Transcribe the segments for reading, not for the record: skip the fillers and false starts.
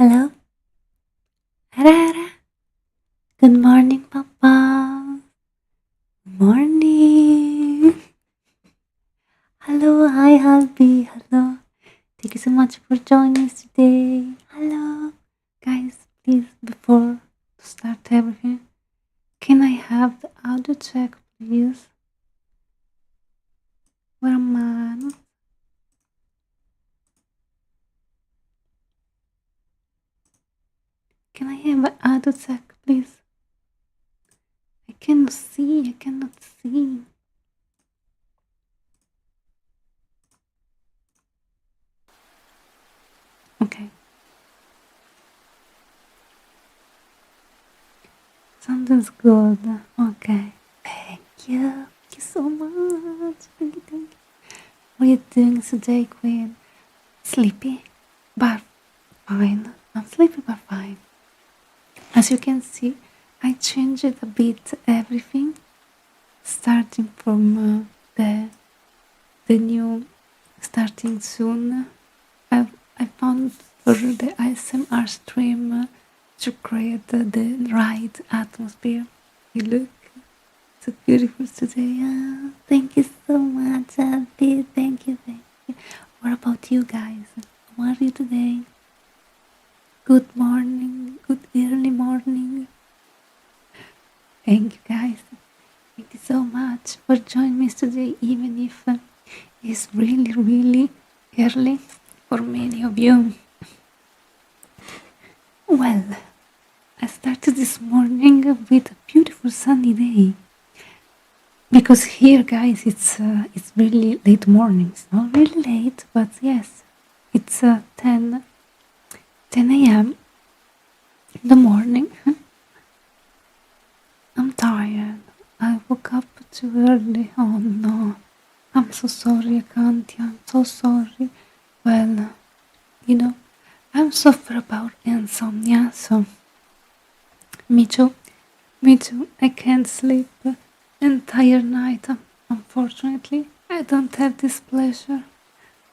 Hello? Ara. Good morning, Papa. Morning. Hello, hi, Halby. Hello. Thank you so much for joining us today. Hello. Guys, please, before to start everything, can I have the audio check, please? Where am I? Can I have an audio check, please? I cannot see. Okay. Something's good. Okay. Thank you. Thank you so much. Thank you. What are you doing today, Queen? Sleepy, but fine. I'm sleepy, but fine. As you can see, I changed a bit everything, starting from the new starting soon. I found for the ASMR stream to create the right atmosphere. You look so beautiful today. Thank you so much, Abby. Thank you. What about you guys? How are you today? Good morning, good early morning. Thank you guys. Thank you so much for joining me today, even if it's really early for many of you. Well, I started this morning with a beautiful sunny day. Because here, guys, it's really late morning. It's not really late, but yes, it's 10 a.m. in the morning. I'm tired. I woke up too early. Oh no, I'm so sorry, Akanti. I'm so sorry. Well, I'm suffer about insomnia, so me too. I can't sleep entire night. Unfortunately, I don't have this pleasure.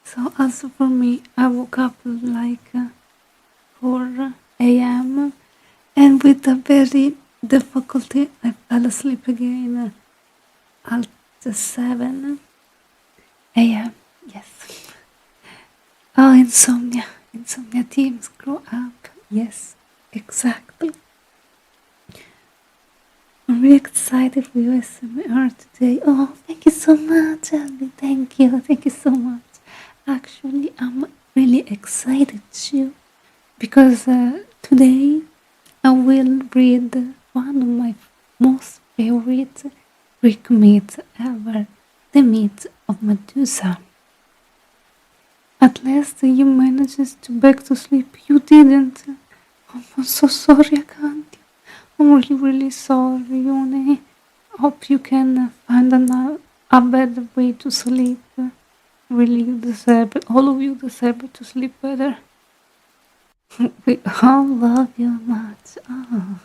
So also for me, I woke up like 4 a.m. and with a very difficulty, I fell asleep again at 7 a.m. Yes. Oh, insomnia teams grow up. Yes, exactly. I'm really excited for your SMR today. Oh, thank you so much, Abby. Thank you so much. Actually, I'm really excited too because today I will read one of my most favorite Greek myths ever, the myth of Medusa. At last you managed to back to sleep. You didn't. I'm so sorry, I can't. I'm really sorry, Yone. Hope you can find a better way to sleep. Really, you deserve it. All of you deserve to sleep better. We all love you much. Oh,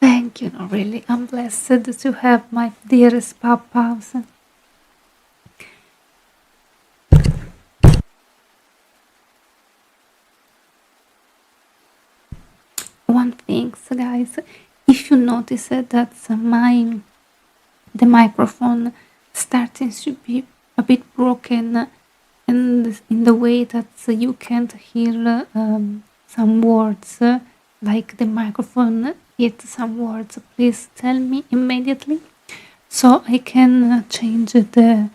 thank you. No, really, I'm blessed to have my dearest papas. One thing, so guys, if you notice that the microphone starting to be a bit broken and in the way that you can't hear some words, like the microphone hit some words, please tell me immediately so I can change the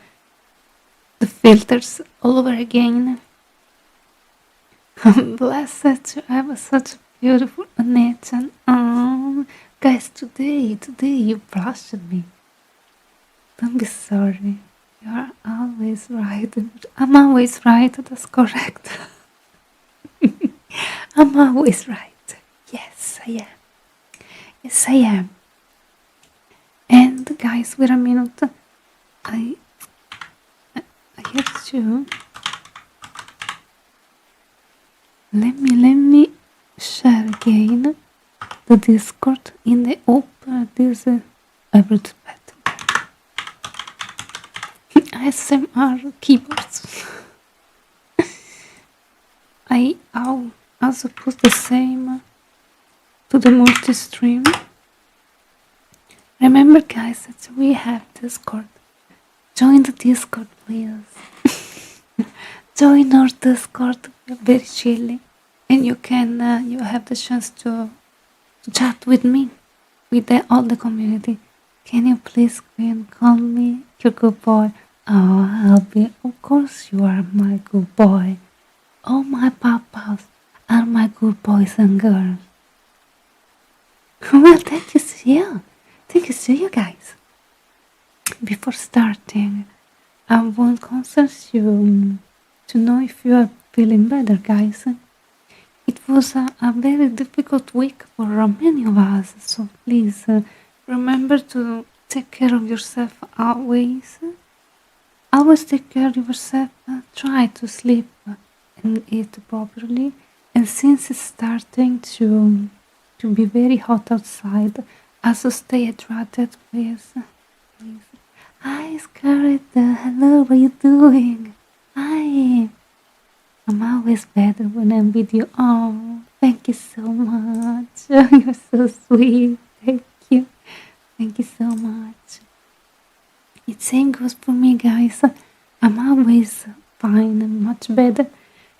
filters all over again. I'm blessed to have such a beautiful connection. Guys, today you flushed me. Don't be sorry. You are always right. I'm always right. That's correct. I'm always right. Yes, I am. Yes, I am. And guys, wait a minute. I have to. Let me share again the Discord in the open this about ASMR keyboards. also put the same to the multi-stream. Remember guys that we have Discord. Join the Discord please. Join our Discord, very chilly, and you can you have the chance to chat with me, with all the community. Can you please Queen call me your good boy? Oh, I'll be. Of course you are my good boy. All my papas are my good boys and girls. Well, thank you, see you. Thank you, see you guys. Before starting, I want consult you to know if you are feeling better, guys. It was a very difficult week for many of us, so please remember to take care of yourself always. Always take care of yourself. Try to sleep and eat properly. And since it's starting to be very hot outside, also stay hydrated, please. Please. Hi, Scarlett. Hello, what are you doing? Hi. I'm always better when I'm with you. Oh, thank you so much. You're so sweet. Thank you. Thank you so much. It's same goes for me, guys. I'm always fine and much better.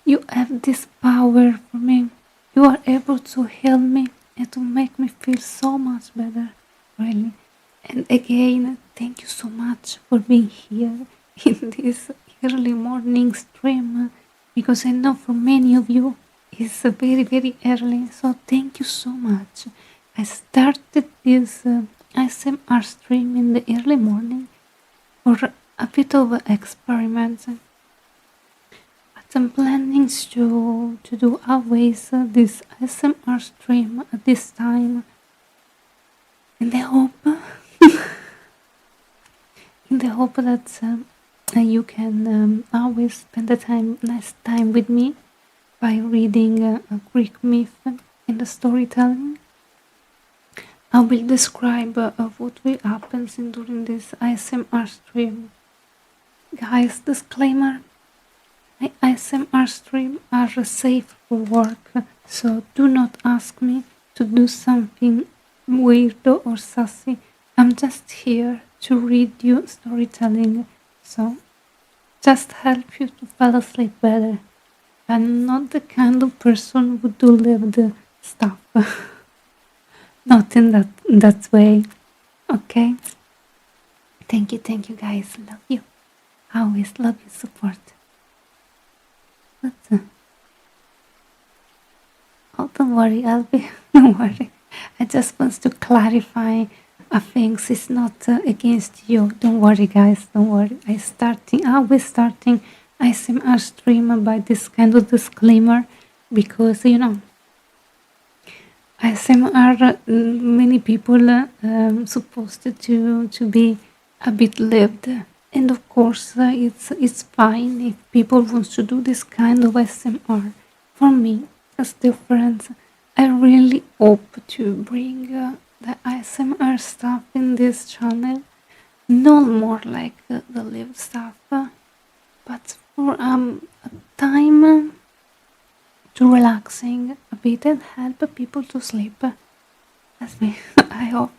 You have this power for me. You are able to heal me and to make me feel so much better. Really. And again, thank you so much for being here in this early morning stream, because I know for many of you it's very, very early. So thank you so much. I started this ASMR stream in the early morning for a bit of an experiment. But I'm planning to do always this ASMR stream at this time. And I hope that you can always spend the nice time with me by reading a Greek myth in the storytelling. I will describe what will happen during this ASMR stream. Guys, disclaimer, my ASMR stream are safe for work, so do not ask me to do something weird or sassy. I'm just here to read you storytelling, so just help you to fall asleep better. I'm not the kind of person who do live stuff. Not in that way. Okay? Thank you guys. Love you. Always love your support. But, oh, don't worry, Albie. Don't worry. I just want to clarify things. It's not against you. Don't worry, guys. Don't worry. Always starting ASMR stream by this kind of disclaimer, because ASMR, many people supposed to be a bit lived, and of course it's fine if people want to do this kind of ASMR. For me, it's different. I really hope to bring the ASMR stuff in this channel, not more like the live stuff, but for a time to relaxing a bit and help people to sleep. That's me. I hope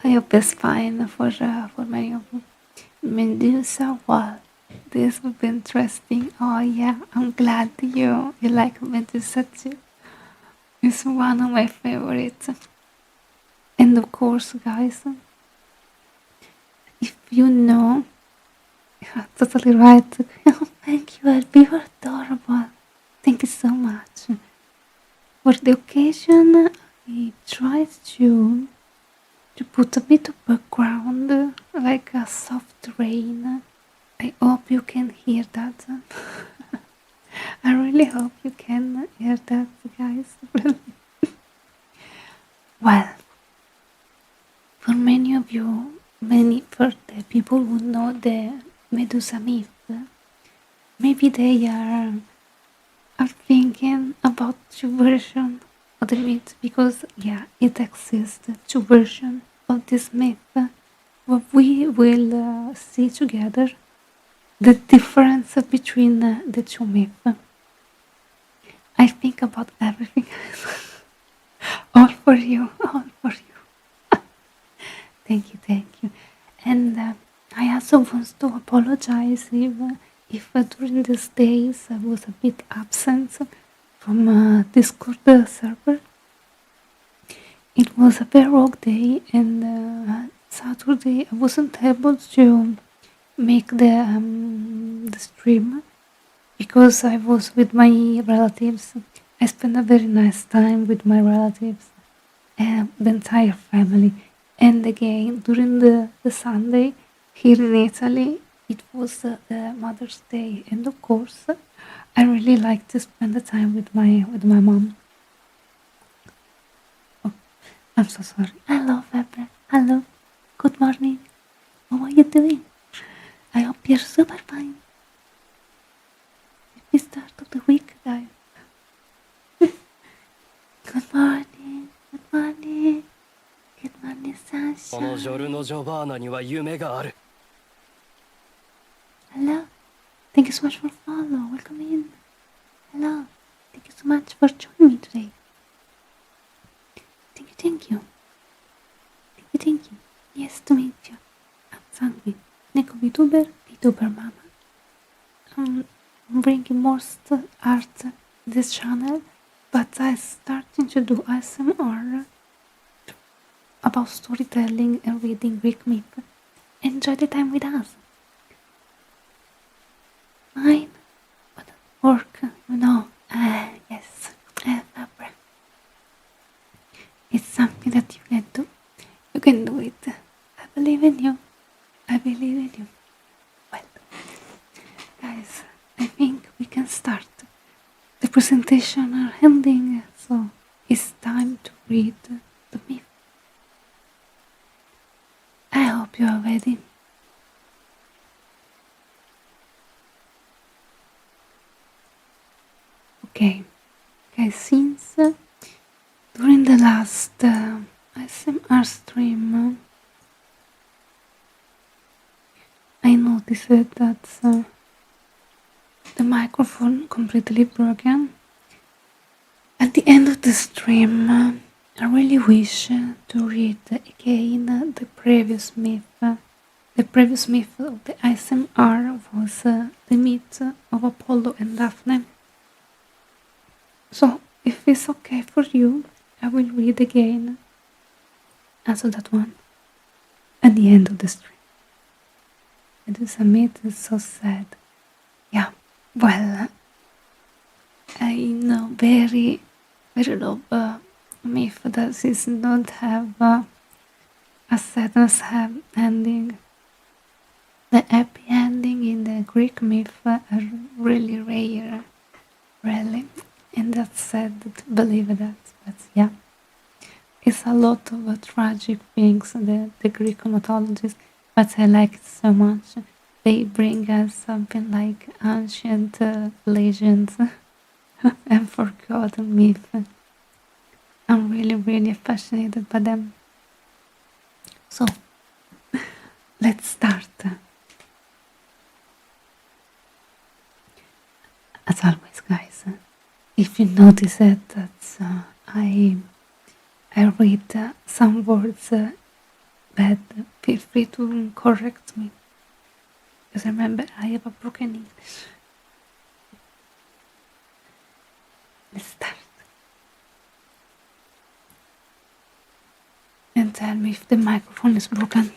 it's fine for many of you. Medusa, well, this would be interesting. Oh yeah, I'm glad you like Medusa too. It's one of my favorites. And of course, guys, if you know, you're totally right. Oh, thank you, Elby, you're adorable. Thank you so much. For the occasion, I tried to put a bit of background, like a soft rain. I hope you can hear that. I really hope you can hear that, guys. Well, for many of you, for the people who know the Medusa myth, maybe they are thinking about two versions of the myth, because yeah, it exists, two versions of this myth. What we will see together, the difference between the two myths. I think about everything. All for you, all for you. Thank you, thank you. And I also want to apologize if during these days I was a bit absent from Discord server. It was a very rough day, and Saturday I wasn't able to make the stream because I was with my relatives. I spent a very nice time with my relatives and the entire family. And again, during the Sunday here in Italy, it was the Mother's Day, and of course, I really like to spend the time with my mom. Oh, I'm so sorry. Hello, Fabra. Hello. Good morning. How are you doing? I hope you're super fine. It's the start of the week, guys. Good morning. Good morning. Good morning, sunshine. Hello. Thank you so much for follow. Welcome in. Hello. Thank you so much for joining me today. Thank you, thank you. Thank you, thank you. Nice to meet you. I'm Sanguine. Neko Vtuber, Vtuber Mama. I'm bringing more art to this channel, but I'm starting to do ASMR about storytelling and reading Greek myth. Enjoy the time with us. Fine, but at work, yes, Fabra. It's something that you can do. You can do it. I believe in you. I believe in you. Well, guys, I think we can start. The presentation are ending, so it's time to read the myth. I hope you are ready. Okay, guys, since during the last ASMR stream, I noticed that the microphone completely broken. At the end of the stream, I really wish to read again the previous myth. The previous myth of the ASMR was the myth of Apollo and Daphne. So, if it's okay for you, I will read again. Also that one at the end of the stream. Medusa myth is so sad. Yeah, well, I know very love myth that does not have a sadness ending. The happy ending in the Greek myth are really rare, really, and that's sad to believe that. But yeah, it's a lot of tragic things the Greek mythologies, but I like it so much. They bring us something like ancient legends and forgotten myth. I'm really fascinated by them. So, let's start. As always, guys, if you notice it, that I read some words bad, feel free to correct me. Because remember, I have a broken English. Let's start. And tell me if the microphone is broken.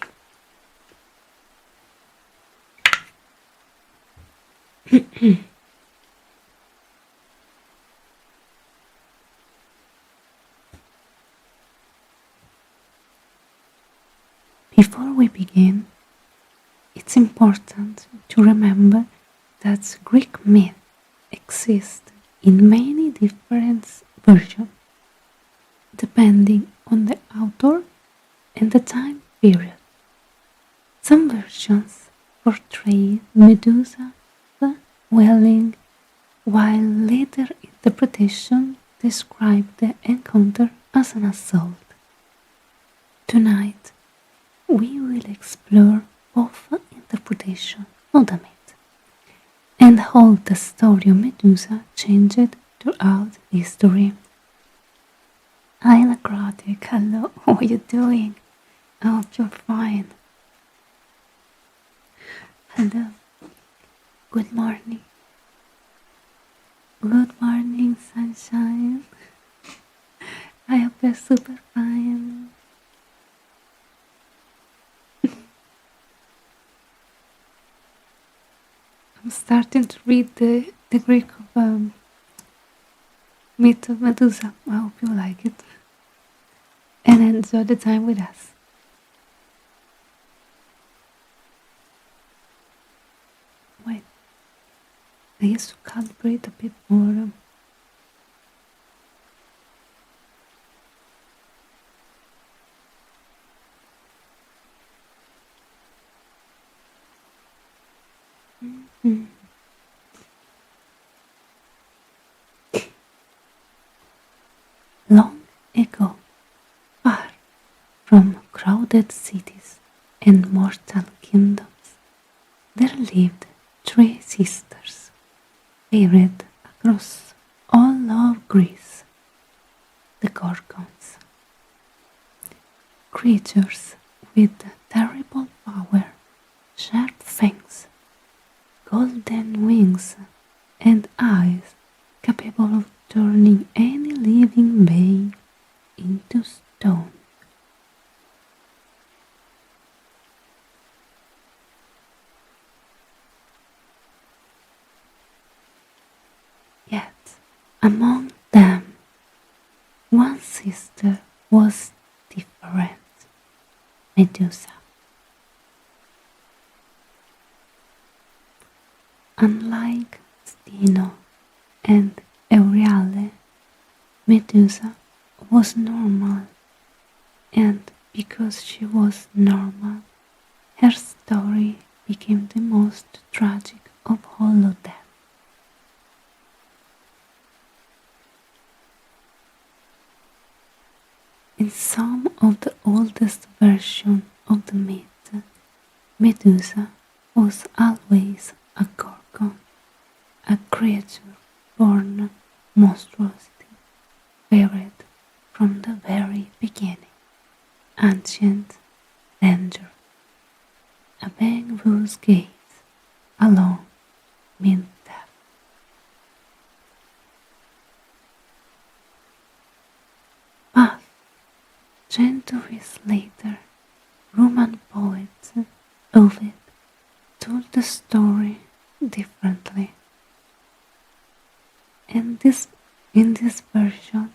Before we begin, it's important to remember that Greek myth exists in many different versions, depending on the author and the time period. Some versions portray Medusa wailing, while later interpretations describe the encounter as an assault. Tonight, we will explore both interpretations of the myth and how the story of Medusa changed throughout history. Hi, Necrotic. Hello. How are you doing? I hope you're fine. Hello. Good morning. Good morning, sunshine. I hope you're super fine. I'm starting to read the Greek of myth of Medusa. I hope you like it and enjoy the time with us. Wait, I used to calibrate a bit more. Long ago, far from crowded cities and mortal kingdoms, there lived three sisters, varied across all of Greece, the Gorgons. Creatures with terrible power, sharp fangs, golden wings, and eyes capable of turning any living being into stone. Yet, among them, one sister was different, Medusa. Unlike Steno and Euryale, Medusa was normal, and because she was normal, her story became the most tragic of all of them. In some of the oldest versions of the myth, Medusa was always a Gorgon, a creature born monstrosity, buried from the very beginning, ancient danger, a being whose gaze alone meant death. But centuries later, Roman poets of it told the story differently. And in this version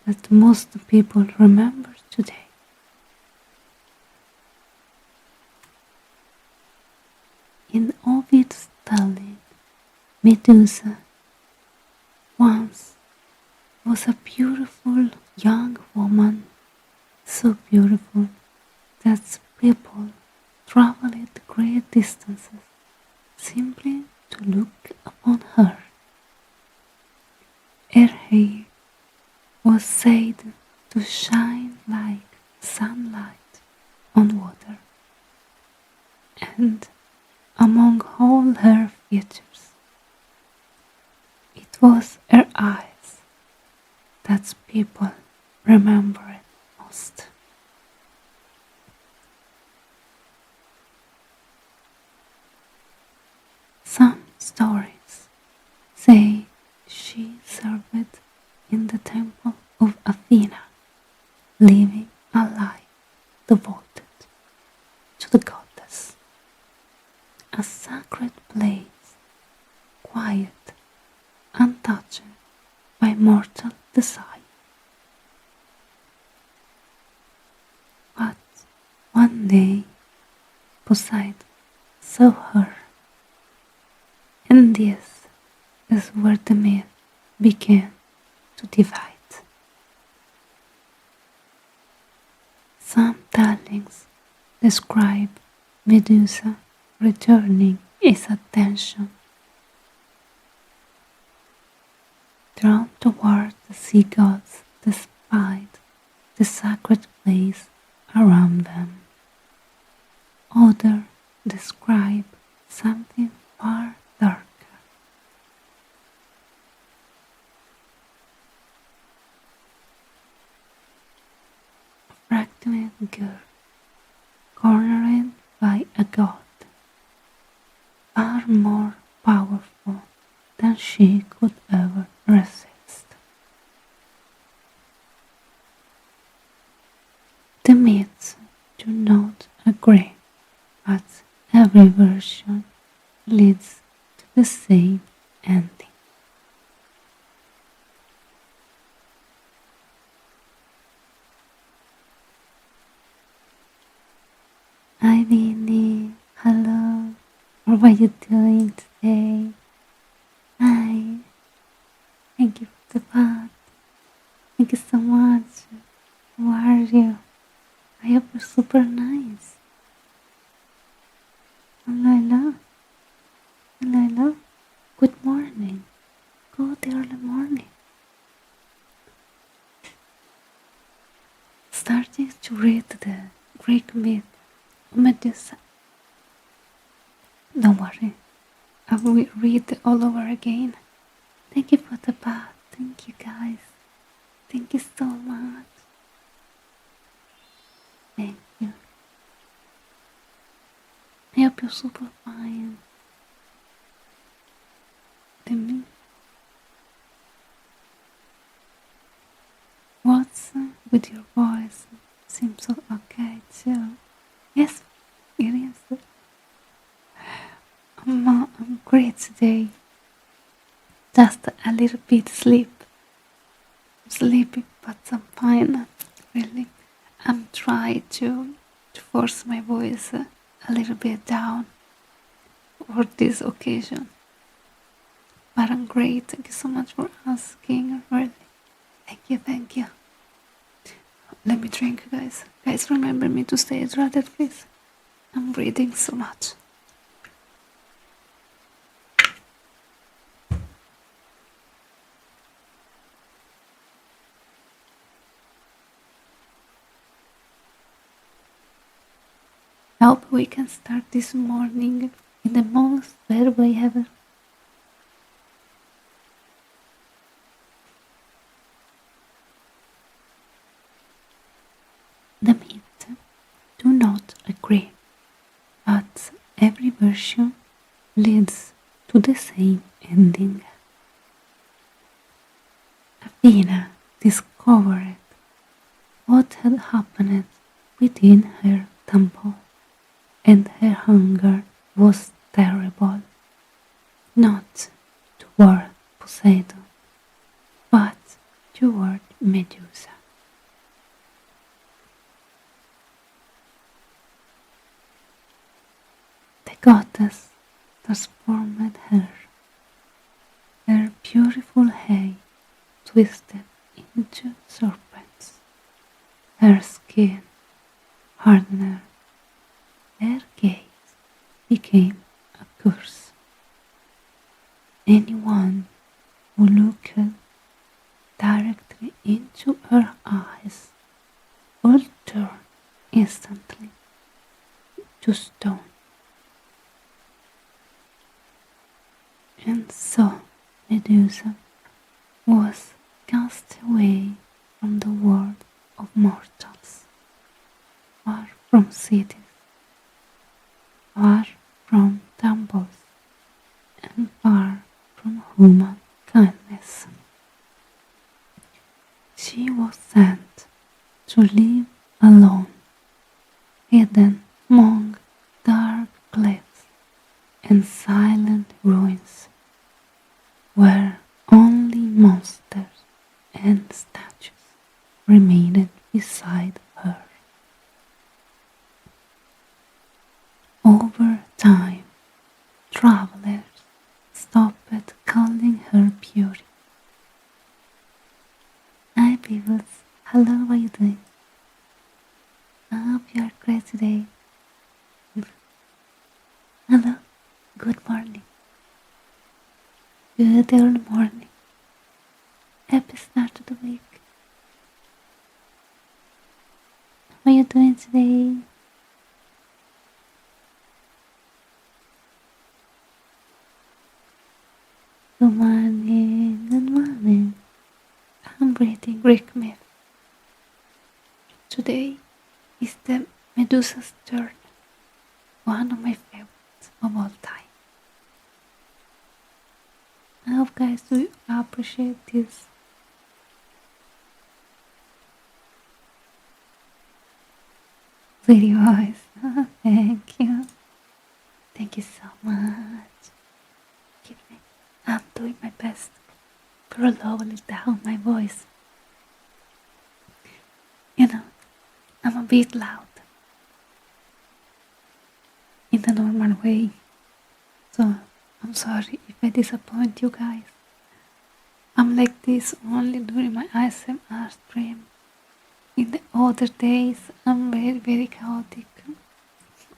that most people remember today. In Ovid's telling, Medusa once was a beautiful young woman, so beautiful that people traveled great distances simply to look upon her. Her hair was said to shine like sunlight on water, and among all her features, it was her eyes that people remembered most. Some stories say she served in the temple of Athena, living a life devoted to the goddess. A sacred place, quiet, untouched by mortal desire. But one day Poseidon saw her, and this is where the myth began to divide. Some tellings describe Medusa returning his attention, drawn toward the sea gods despite the sacred place around them. Others describe something far darker. enlightened girl, cornered by a god, far more powerful than she could ever resist. The myths do not agree, but every version leads to the same ending. Hi Vinny, hello, how are you doing today? Hi, thank you for the part, thank you so much. How are you? I hope you're super nice. Hello, hello, good morning, good early morning. Starting to read the Greek myth of Medusa. Don't worry, I will read it all over again. Thank you for the bath. Thank you guys. Thank you so much. Thank you. I hope you're super fine. The myth. What's with your voice? Seems so okay too. Yes, it is. I'm great today. Just a little bit sleep. I'm sleepy, but I'm fine. Really, I'm trying to force my voice a little bit down for this occasion. But I'm great. Thank you so much for asking. Really, thank you. Let me drink, guys. Guys, remember me to stay hydrated, please. I'm breathing so much. I hope we can start this morning in the most better way ever. The myths do not agree, but every version leads to the same ending. Athena discovered what had happened within her temple, and her hunger was terrible, not toward Poseidon, but toward Medusa. The goddess transformed her. Her beautiful hair twisted into serpents. Her skin hardened. Her gaze became a curse. Anyone who looked directly into her eyes would turn instantly to stone. And so Medusa was cast away from the world of mortals, far from cities, far from temples, and far from human kindness. She was sent to live alone, hidden among dark cliffs and silent ruins, where only monsters and statues remained beside her. Over time, travelers stopped calling her beauty. Hi peoples, hello, how are you doing? I hope you are great today. Hello, good morning. Good early morning. Happy start to the week. How are you doing today? Good morning, good morning. I'm reading Greek myth. Today is the Medusa's turn, one of my favorites of all time. I hope guys do appreciate this. Video voice. Thank you. Thank you so much. Keep me. I'm doing my best to lower down my voice. You know, I'm a bit loud in the normal way, so I'm sorry if I disappoint you guys. I'm like this only during my ASMR stream. In the other days, I'm very chaotic.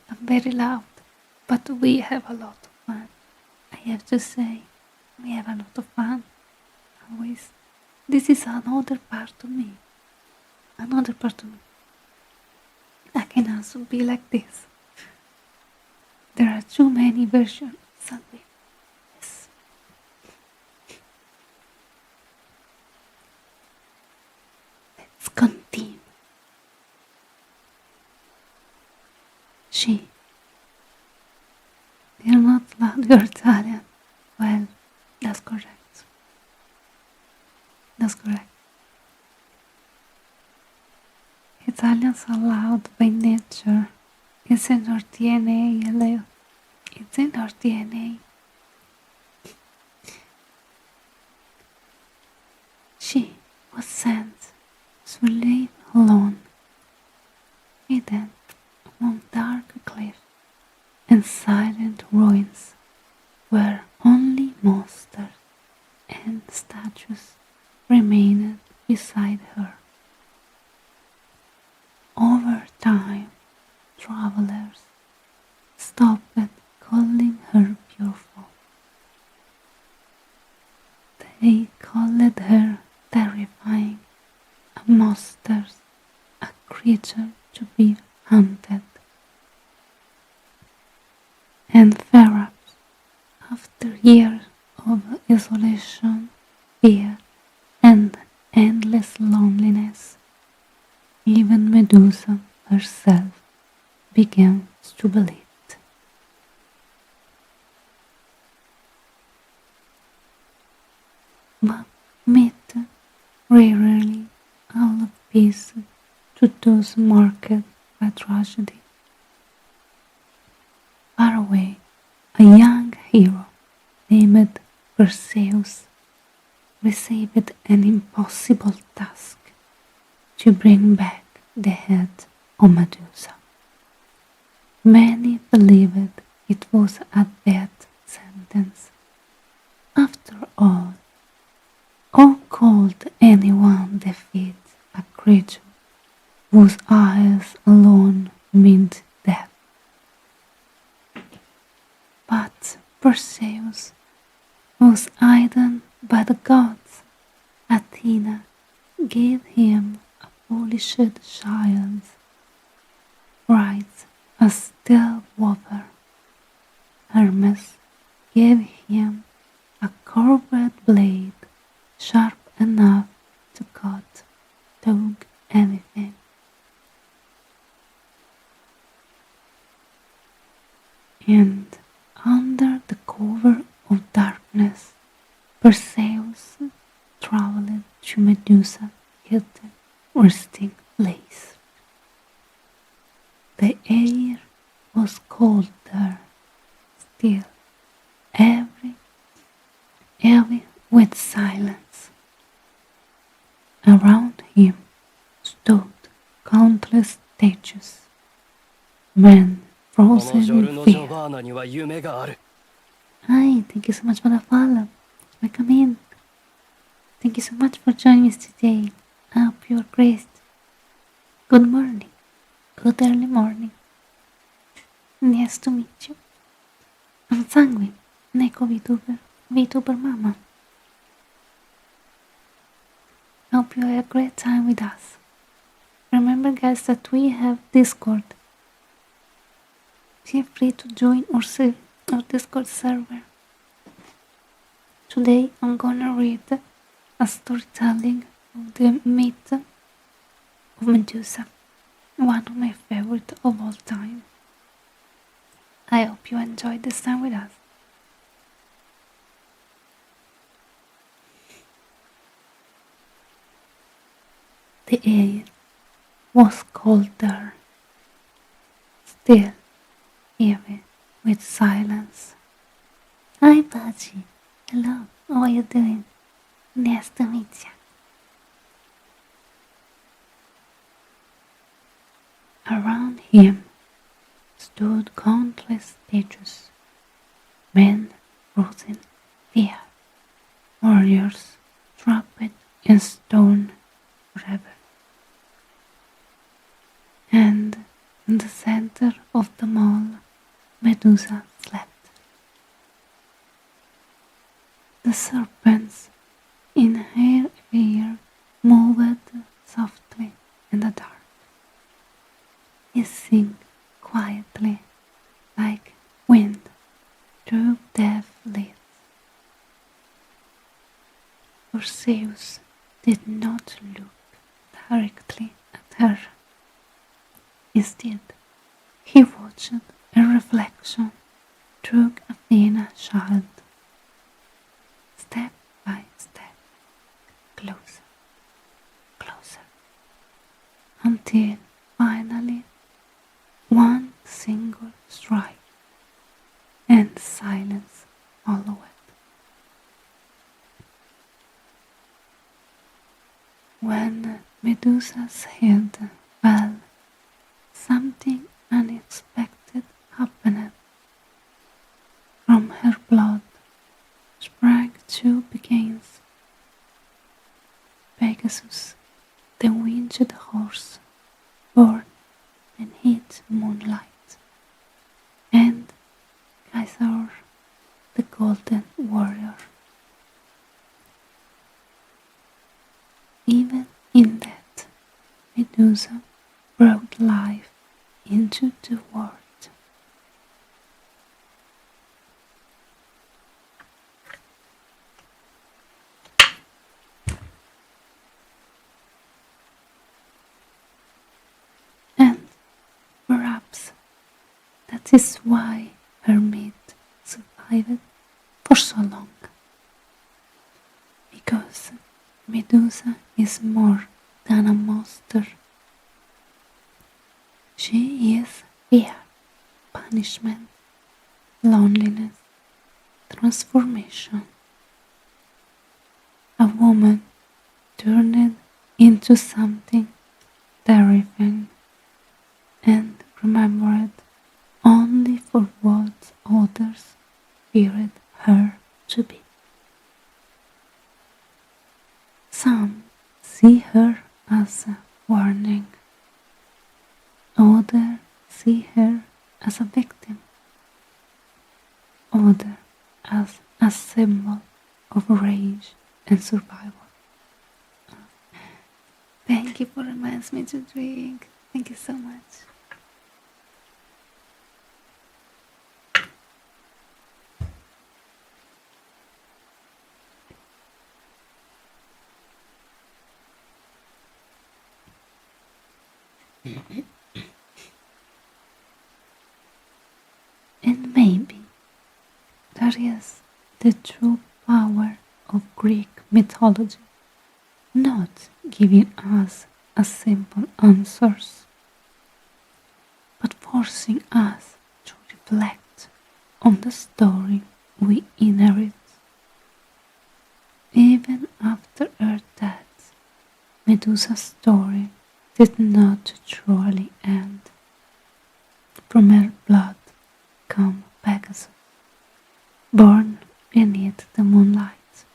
I'm very loud, but we have a lot of fun. I have to say, we have a lot of fun. Always. This is another part of me. Another part of me. I can also be like this. There are too many versions of Sunday. Yes. Let's continue. You're not loud, you're Italian. Well, that's correct. That's correct. Italians are loud by nature. It's in our DNA, Elio. It's in our DNA. She was sent to live alone, hidden among dark cliffs and silent ruins where only monsters and statues remained beside her. Over time, travelers stopped calling her beautiful. They called her terrifying, a monster, a creature to be hunted. And perhaps, after years of isolation, fear, and endless loneliness, even Medusa herself began to believe it. But myth rarely held peace to those marked by tragedy. Far away, a young hero named Perseus received an impossible task to bring back the head of Medusa. Many believed it was a death sentence. After all, how could anyone defeat a creature whose eyes alone meant death? But Perseus was hidden by the gods. Athena gave him a polished child, bright as steel water. Hermes gave him a curved blade, sharp enough to cut through anything. And under the cover of darkness, Perseus traveled to Medusa's hidden resting place. The air was cold there, still, heavy with silence. Around him stood countless statues, men frozen in fear. Hi, thank you so much for the follow. Welcome in. Thank you so much for joining us today. I hope you are great. Good morning. Good early morning. Nice to meet you. I'm Sanguine, Neko Vtuber Mama. Hope you have a great time with us. Remember guys that we have Discord. Feel free to join our Discord server. Today I'm gonna read a storytelling of the myth of Medusa. one of my favorite of all time. I hope you enjoyed this time with us. The air was colder, still heavy with silence. Hi, Pachi. Hello, how are you doing? Nice to meet you. Around him stood countless statues, men frozen fear, warriors trapped in stone forever. And in the center of them all, Medusa slept. The serpents in her ear moved softly in the dark, hissing quietly like wind through deaf lids. Perseus did not look directly at her. Instead, he watched a reflection through Athena's child, step by step, closer, closer, until finally one single strike and silence followed. When Medusa's head fell, something unexpected happened. From her blood sprang two beings. Pegasus, the winged horse, born in heat moonlight, and Caesar, the golden warrior. Even in that, Medusa brought life into the world. And perhaps that is why her myth survived for so long. Because Medusa is more than a monster. She is fear, punishment, loneliness, transformation. A woman turned into something terrifying and remembered only for what others feared her to be. Some see her as a warning, others see her as a victim, others as a symbol of rage and survival. Thank you for reminding me to drink. Thank you so much. And maybe that is the true power of Greek mythology, not giving us a simple answers, but forcing us to reflect on the story we inherit. Even after her death, Medusa's story did not truly end. From her blood come Pegasus, born beneath the moonlight,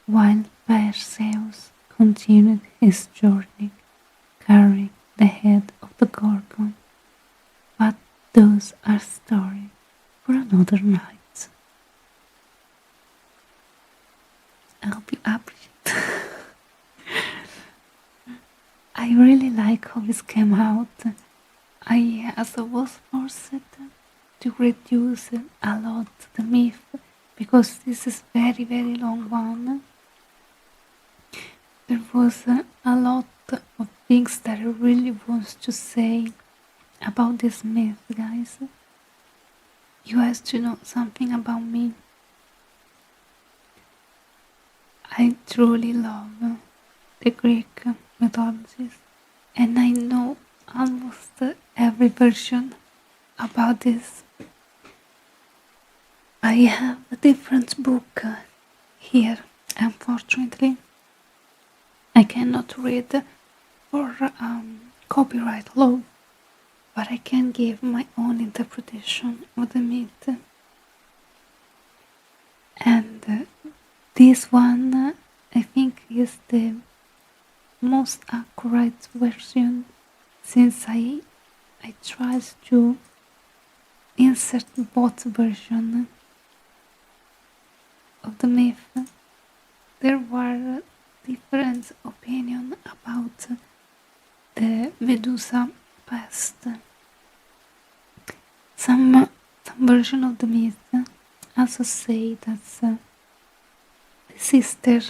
while Perseus continued his journey carrying the head of the Gorgon. But those are stories for another night. I hope you appreciate. I really like how this came out. I was forced to reduce a lot the myth because this is very long one. There was a lot of things that I really want to say about this myth, guys. You have to know something about me. I truly love the Greek mythologies, and I know almost every version about this. I have a different book here. Unfortunately, I cannot read for copyright law, but I can give my own interpretation of the myth. And this one, I think, is the most accurate version, since I tried to insert both versions of the myth. There were different opinions about the Medusa past. Some version of the myth also say that the sister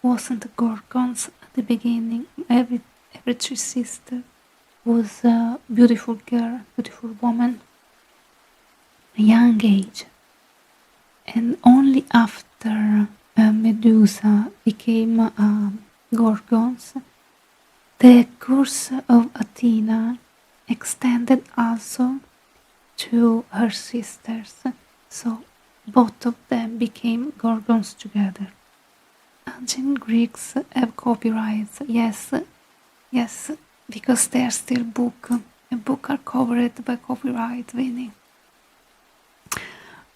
wasn't Gorgons at the beginning. Every true sister was a beautiful girl, beautiful woman, a young age. And only after Medusa became Gorgons, the curse of Athena extended also to her sisters, so both of them became Gorgons together. Ancient Greeks have copyrights, yes, because they are still book are covered by copyright, Vinny.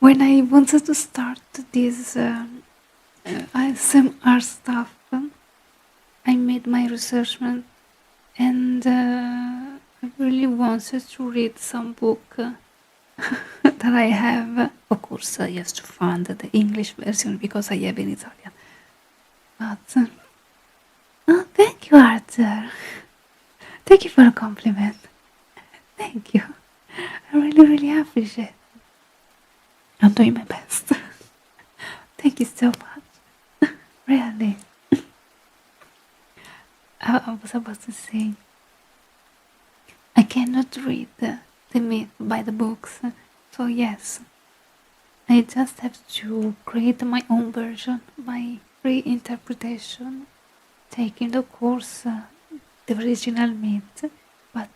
When I wanted to start this ASMR stuff, I made my research and I really wanted to read some book that I have. Of course, I have to find the English version because I have in Italian. But oh, thank you, Arthur. Thank you for a compliment. Thank you. I really appreciate it. I'm doing my best. Thank you so much. Really. I was about to say, I cannot read the myth by the books, so yes, I just have to create my own version, my free interpretation, taking of course the original myth, but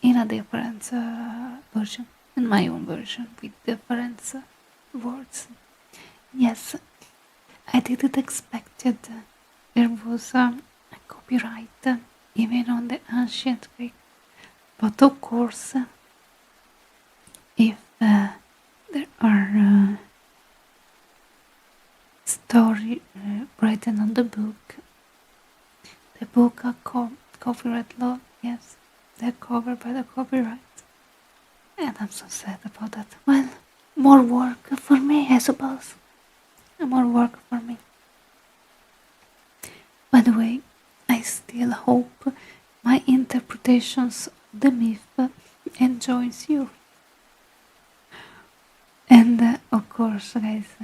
in a different version, in my own version with different words. Yes, I didn't expect it. There was a copyright even on the ancient Greek, but of course, if there are story written on the book are copyright law, yes, they're covered by the copyright, and I'm so sad about that. Well, more work for me, I suppose. More work for me. By the way, I still hope my interpretations of the myth enjoys you. And of course, guys,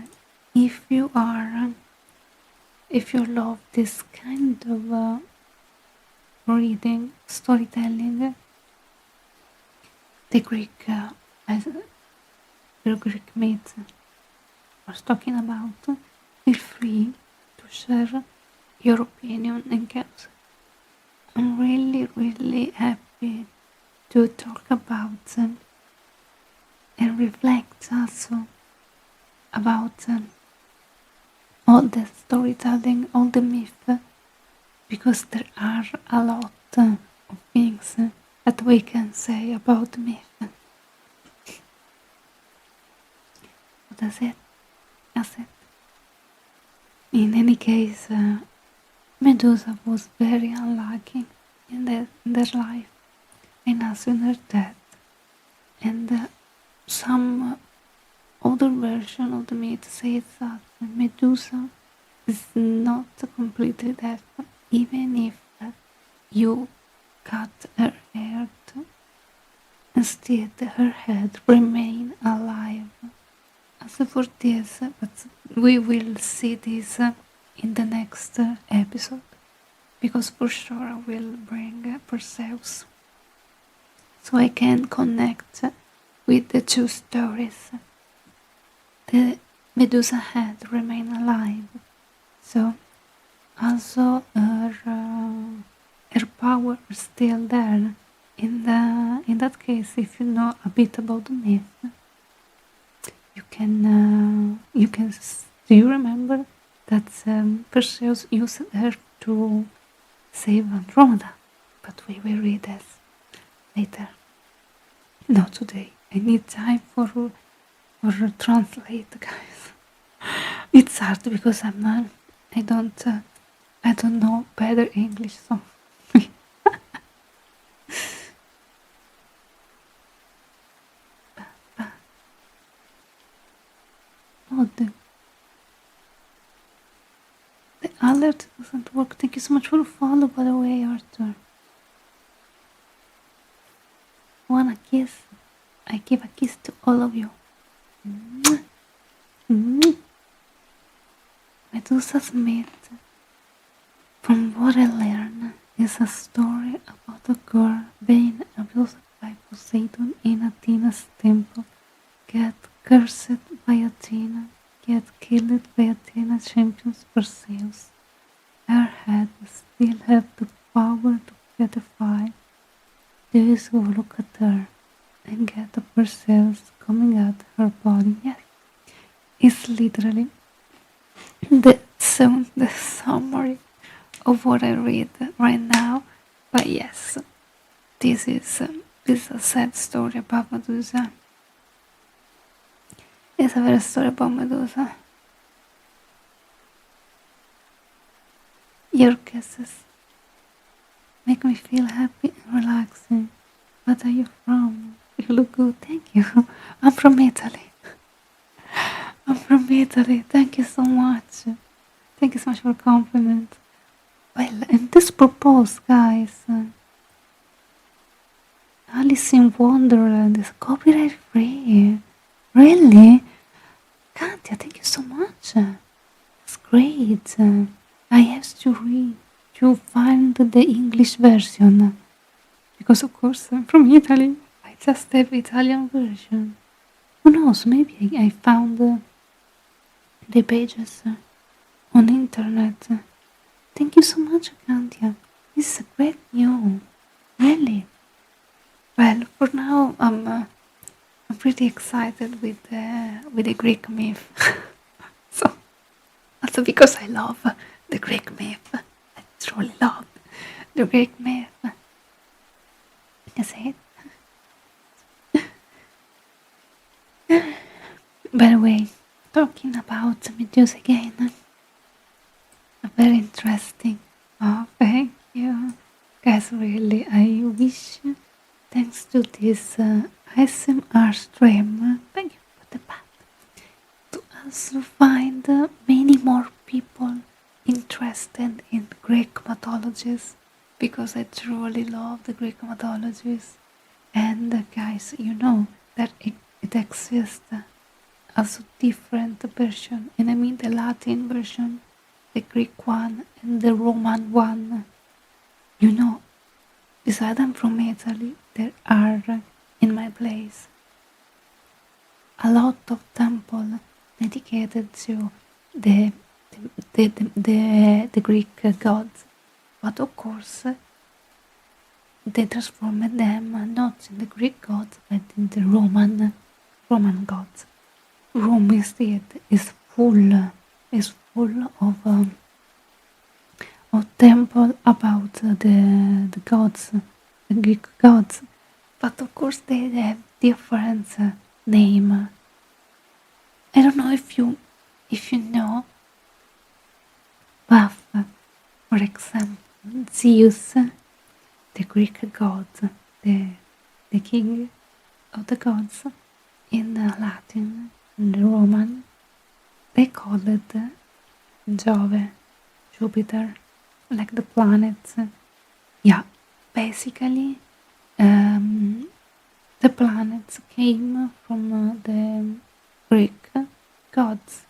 if you love this kind of reading, storytelling, the Greek myth I was talking about, feel free to share your opinion and guess. I'm really happy to talk about them and reflect also about all the storytelling, all the myth, because there are a lot of things that we can say about myth. So that's it. In any case, Medusa was very unlucky in their life and also in her death. And some other version of the myth says that Medusa is not completely dead, even if you cut her hair. Instead, her head remained alive. As for this, but we will see this in the next episode. because for sure I will bring Perseus, so I can connect with the two stories. The Medusa had remained alive, so also her power is still there. In that case, if you know a bit about the myth, you can. Do you remember that Perseus used her to save Andromeda? But we will read this later. Not today. I need time for translate, guys. It's hard because I don't know better English, so oh, the alert doesn't work. Thank you so much for the follow, by the way, Arthur. Want a kiss? I give a kiss to all of you. Medusa's myth, from what I learned, is a story about a girl being abused by Poseidon in Athena's temple, get cursed by Athena, get killed by Athena's champion Perseus. Her head still had the power to gratify those who look at her and get the Perseus coming at her body. Yes, it's literally the summary of what I read right now. But yes, this is a sad story about Medusa. It's a very story about Medusa. Your kisses make me feel happy and relaxing. What are you from? You look good, thank you. I'm from Italy. I'm from Italy. Thank you so much. Thank you so much for the compliment. Well, and this purpose, guys, Alice in Wonderland is copyright free. Really? Katya, thank you so much. It's great. I have to read to find the English version because, of course, I'm from Italy. I just have Italian version. Who knows? Maybe I found the pages on the internet. Thank you so much, Katya. This is a great news. Really. Well, for now, I'm pretty excited with the Greek myth. So, also because I love the Greek myth. I truly love the Greek myth. Is it? By the way, talking about Medusa again, very interesting. Oh, thank you. Guys, really, I wish, thanks to this ASMR stream, thank you for the bat, to also find many more people interested in Greek mythologies, because I truly love the Greek mythologies. And guys, you know that it exists also different version, and I mean the Latin version, the Greek one, and the Roman one. You know, besides I'm from Italy, there are in my place a lot of temples dedicated to the Greek gods, but of course they transformed them not in the Greek gods but in the Roman gods. Rome instead is full of temple about the gods, the Greek gods, but of course they have different name. I don't know if you know, but for example, Zeus, the Greek god, the king of the gods, in Latin and Roman, they call it Jove, Jupiter, like the planets. Yeah, basically, the planets came from the Greek gods.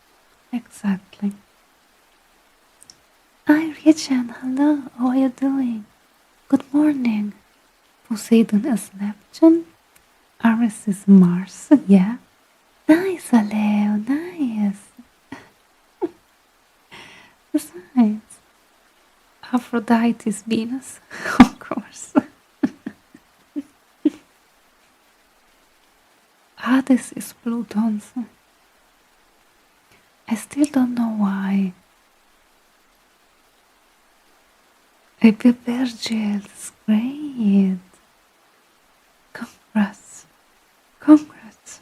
Exactly. Hi Richard, hello, how are you doing? Good morning. Poseidon is Neptune, Aries is Mars, yeah. Nice, Leo, nice. That's nice. Aphrodite is Venus, of course. Hades is Pluton's. I still don't know why. Happy Virgil, it's great. Congrats. Congrats.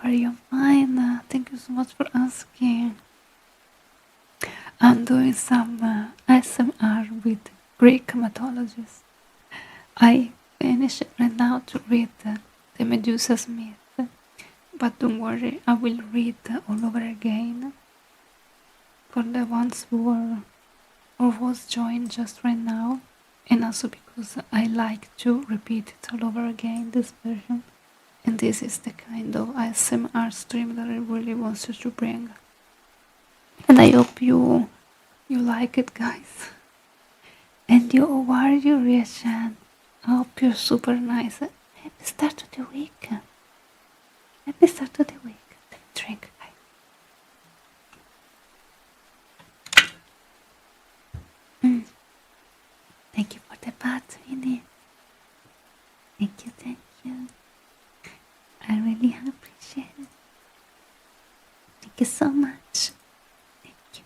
Are you fine? Thank you so much for asking. I'm doing some SMR with Greek mythologies. I finished right now to read the Medusa's myth, but don't worry, I will read all over again for the ones who are or was joined just right now, and also because I like to repeat it all over again, this version, and this is the kind of ASMR stream that I really want you to bring, and I hope you like it, guys. And you, how are you, Riashan? I hope you're super nice. Happy start of the week. Happy start of the week. Let me drink, guys. Thank you for the bat, Winnie. Thank you, thank you. I really appreciate it. Thank you so much. Thank you.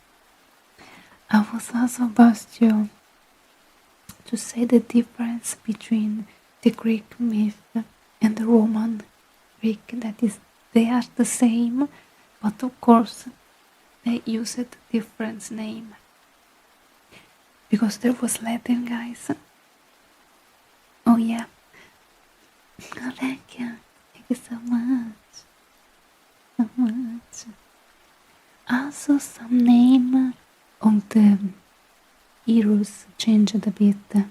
I was also about to say the difference between the Greek myth and the Roman Greek. That is, they are the same, but of course they used different name. Because there was Latin, guys. Oh yeah. Oh, thank you. Thank you so much. So much. Also some name of the heroes changed a bit. There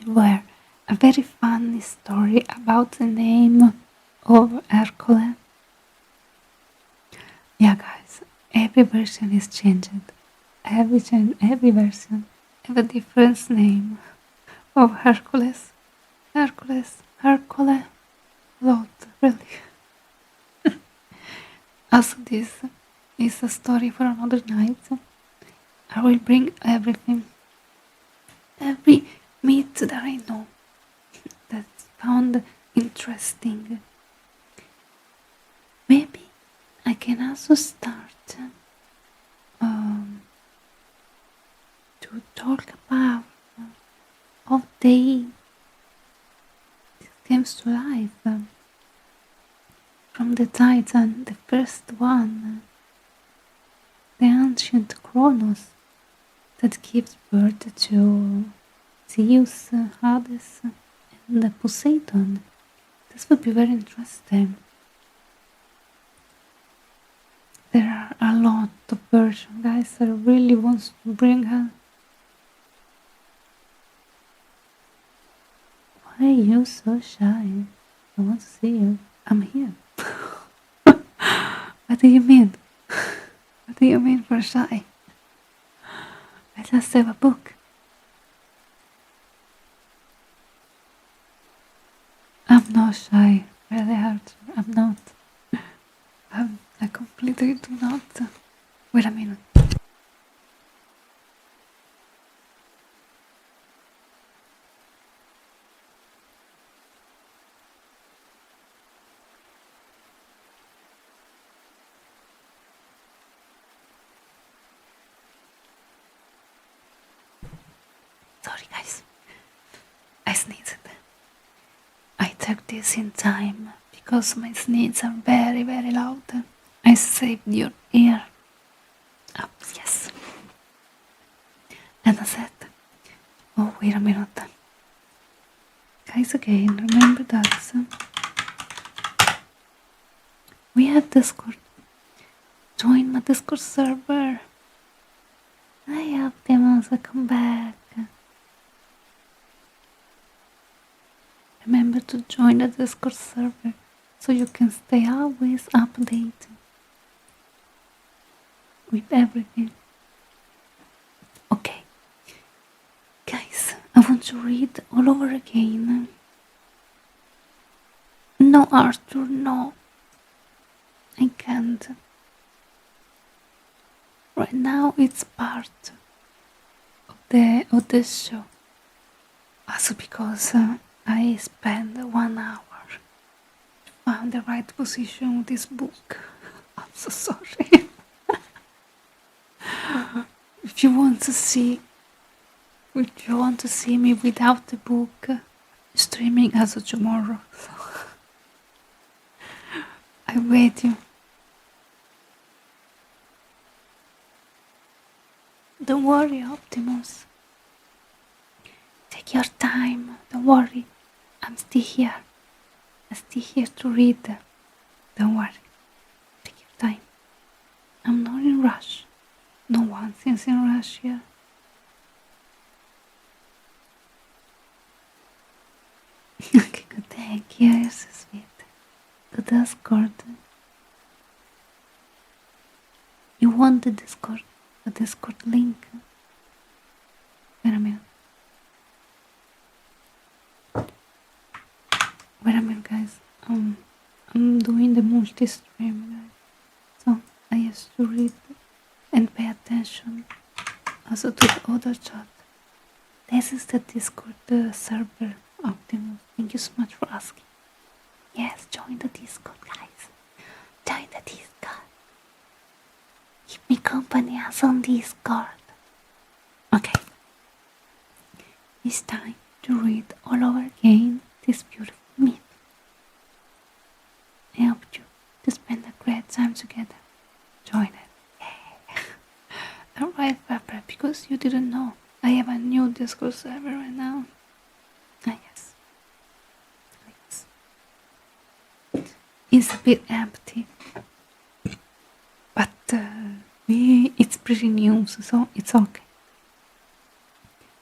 were a very funny story about the name of Hercules. Yeah, guys, every version is changed. Every version have a different name of Hercules. Hercules, lot, really. Also, this is a story for another night. I will bring everything, every myth that I know that's found interesting. Maybe I can also start to talk about how they comes to life from the Titan, the first one, the ancient Kronos that gives birth to Zeus, Hades, and Poseidon. This would be very interesting. There are a lot of versions, guys. I really want to bring her. Why are you so shy? I want to see you. I'm here. What do you mean? What do you mean for shy? I just have a book. I'm not shy, really hard. I'm not. I completely do not. Wait a minute. Sorry, guys. I sneezed. I took this in time because my sneezes are very, very loud. I saved your ear. Oh, yes. And I said, oh, wait a minute. Guys, again, remember that we have Discord. Join my Discord server. I Optimus, welcome back. Remember to join the Discord server so you can stay always updated with everything. Okay, guys, I want to read all over again. No, Arthur, no. I can't. Right now it's part of the show. Also because I spent 1 hour to find the right position with this book. I'm so sorry. If you want to see me without the book, streaming as of tomorrow. So I wait you. Don't worry, Optimus. Take your time. Don't worry. I'm still here. I'm still here to read. Don't worry. Take your time. I'm not in rush. No one seems in rush here. Okay, good. Thank you. You're so sweet. The Discord. You want the Discord link? Wait a minute. Wait a minute, guys. I'm doing the multi-stream, guys. So I have to read and pay attention also to the other chat. This is the Discord server, Optimus. Thank you so much for asking. Yes, join the Discord, guys. Join the Discord. Keep me company as on Discord. Okay. It's time to read all over again this beautiful myth. I hope you to spend a great time together. Join it. Yeah. Alright, Pepper, because you didn't know, I have a new Discord server right now. Ah, yes. It's a bit empty, but it's pretty new, so it's okay.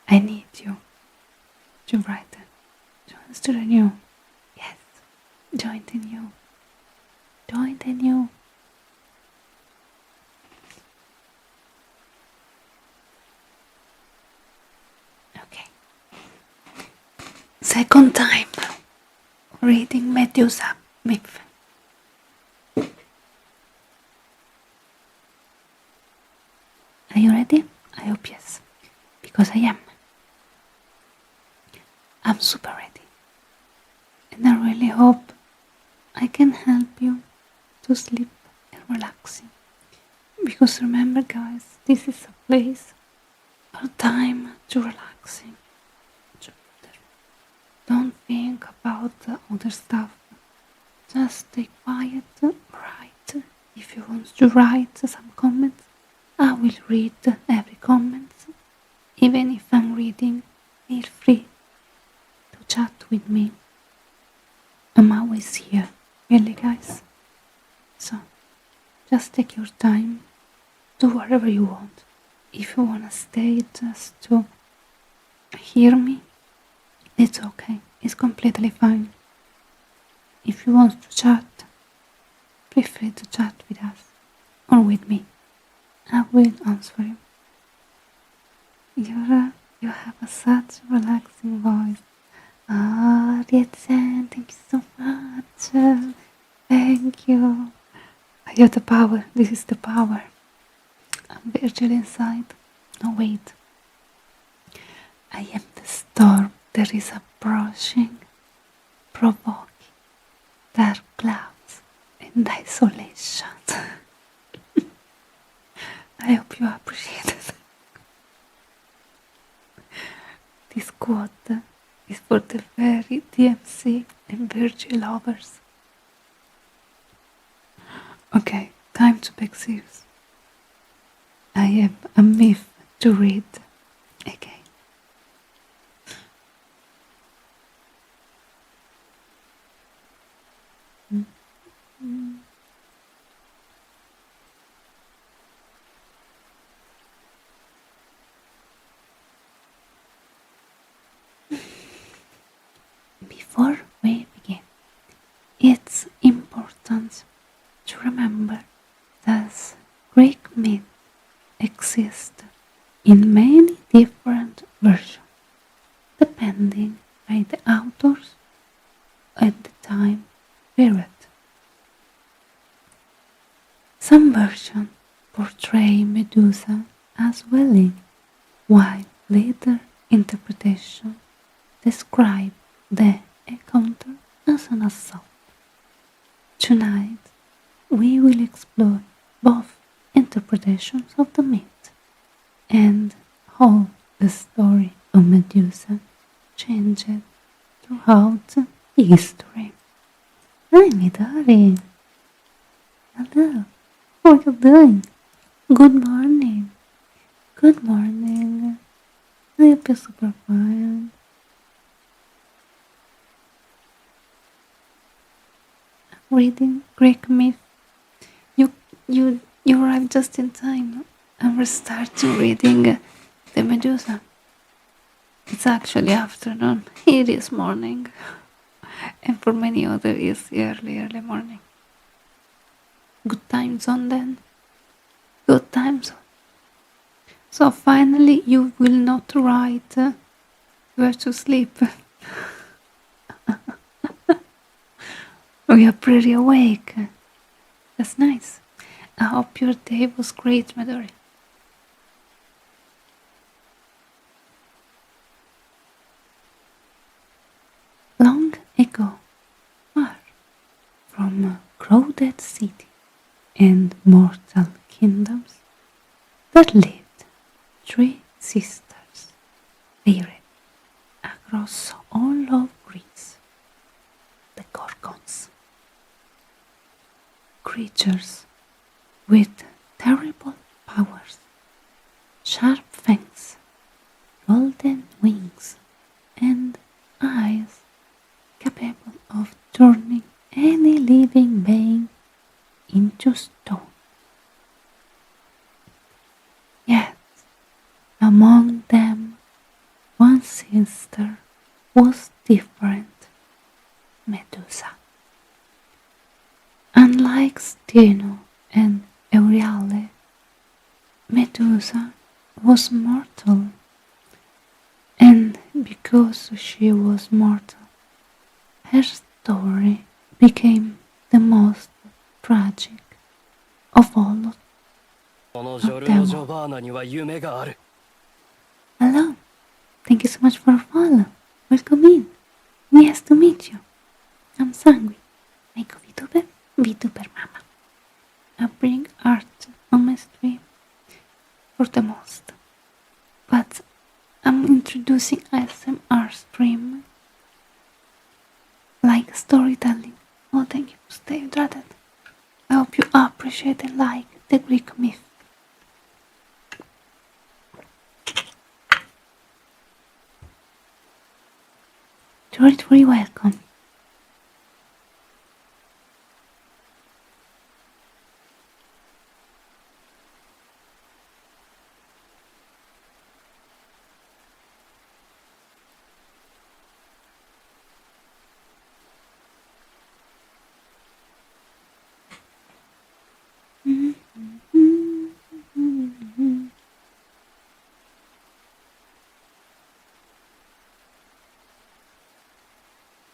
I need you to write it. Join to the new. Yes, join the new. Join the new. Okay. Second time reading Medusa myth. Are you ready? I hope yes, because I am. I'm super ready, and I really hope I can help you to sleep and relaxing. Because remember, guys, this is a place, a time to relaxing. Don't think about the other stuff. Just stay quiet, write. If you want to write some comments, I will read every comment. Even if I'm reading, feel free to chat with me. I'm always here, really, guys. So, just take your time, do whatever you want. If you wanna stay just to hear me, it's okay, it's completely fine. If you want to chat, feel free to chat with us or with me. I will answer you. You have such a relaxing voice. Ah, Rietsen, thank you so much. Thank you. I have the power. This is the power. I'm virtual inside. No, wait. I am the storm that is approaching, provoking dark clouds and isolation. I hope you appreciate it. This quote is for the very DMC and Virgin lovers. Okay, time to be serious. I have a myth to read again. Before we begin, it's important to remember that Greek myth exists in many spirit. Some versions portray Medusa as willing, while later interpretations describe the encounter as an assault. Tonight, we will explore both interpretations of the myth and how the story of Medusa changed throughout history. Hi, Midori. Hello. How are you doing? Good morning. Good morning. I feel super fine. Reading Greek myth. You you arrived just in time, and we're starting reading the Medusa. It's actually afternoon. It is morning, and for many others, it's early morning. Good time zone then. Good time zone. So finally, you will not write where to sleep. We are pretty awake. That's nice. I hope your day was great, Midori. Long ago, far from a crowded city and mortal kingdoms, there lived 3 sisters, buried across all of Greece, the Gorgons. Creatures with terrible powers, sharp fangs, golden wings, and eyes capable of turning any living being into stone. Yet, among them, one sister was different, Medusa. Unlike Steno and Euryale, Medusa was mortal, and because she was mortal, her story became the most tragic of all of them all. Hello, thank you so much for follow. Welcome in. Nice to meet you. I'm Sanguine. Make a Vtuber mama. I bring art on my stream for the most, but I'm introducing ASMR stream like storytelling. Oh, thank you. Stay hydrated. I hope you appreciate and like the Greek myth. You're very welcome.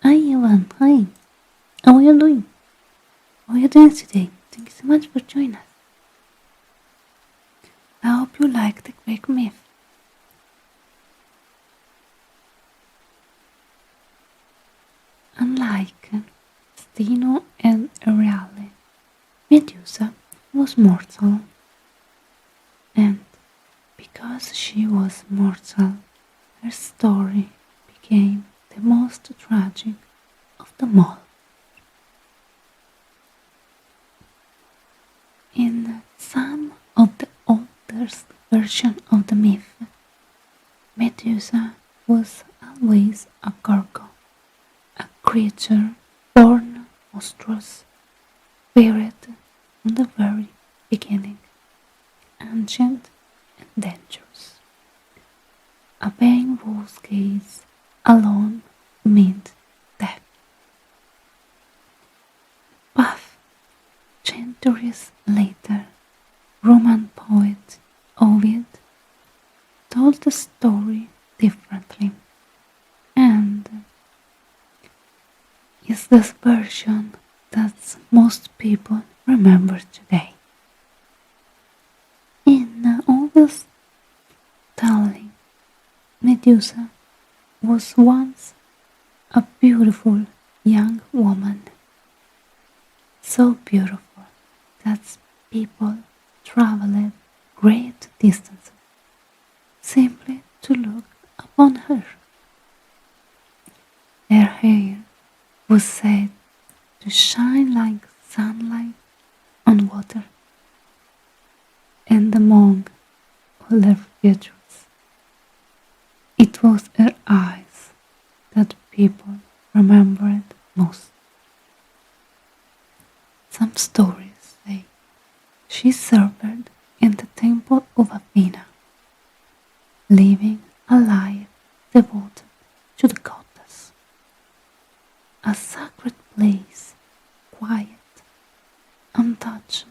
Hi Evan, hi. How are you doing? How are you doing today? Thank you so much for joining us. I hope you like the Greek myth. Unlike Steno and Euryale, Medusa was mortal, and because she was mortal, her story became the most tragic of them all. In some of the oldest versions of the myth, Medusa was always a Gorgon, a creature born monstrous, buried from the very beginning, ancient and dangerous. A being whose gaze alone meant death. But centuries later, Roman poet Ovid told the story differently, and is this version that most people remember today. In August telling, Medusa was once a beautiful young woman, so beautiful that people traveled great distances simply to look upon her. Her hair was said to shine like sunlight on water, and among all her features, it was her eyes that people remembered most. Some stories say she served in the temple of Athena, living a life devoted to the goddess, a sacred place, quiet, untouched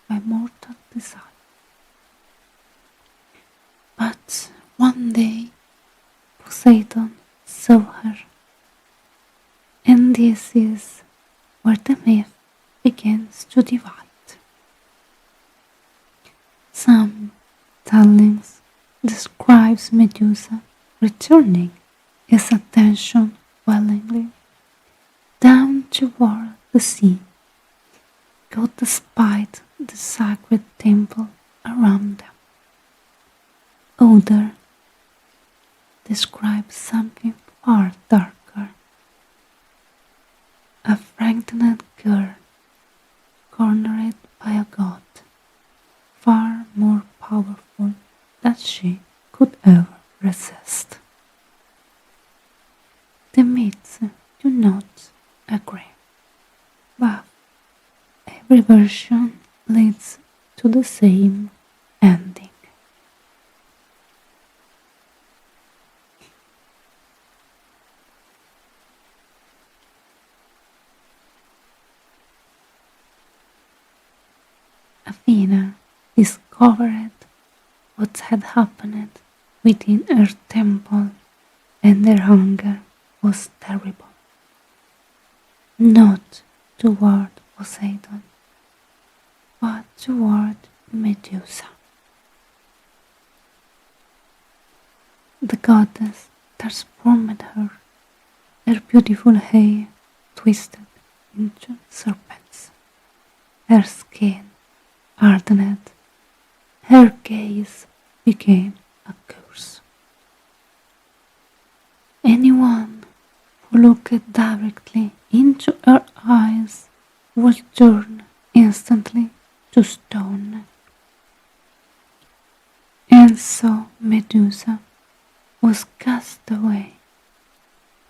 by mortal desire. But one day Poseidon saw her, and this is where the myth begins to divide. Some tellings describes Medusa returning his attention willingly down toward the sea, go despite the sacred temple around them. Other describes something far darker, a frightened girl cornered by a god far more powerful than she could ever resist. The myths do not agree, but every version leads to the same ending. Athena discovered what had happened within her temple, and her hunger was terrible. Not toward Poseidon, but toward Medusa. The goddess transformed her, her beautiful hair twisted into serpents, her skin hardened, her gaze became a curse. Anyone who looked directly into her eyes was turned instantly to stone. And so Medusa was cast away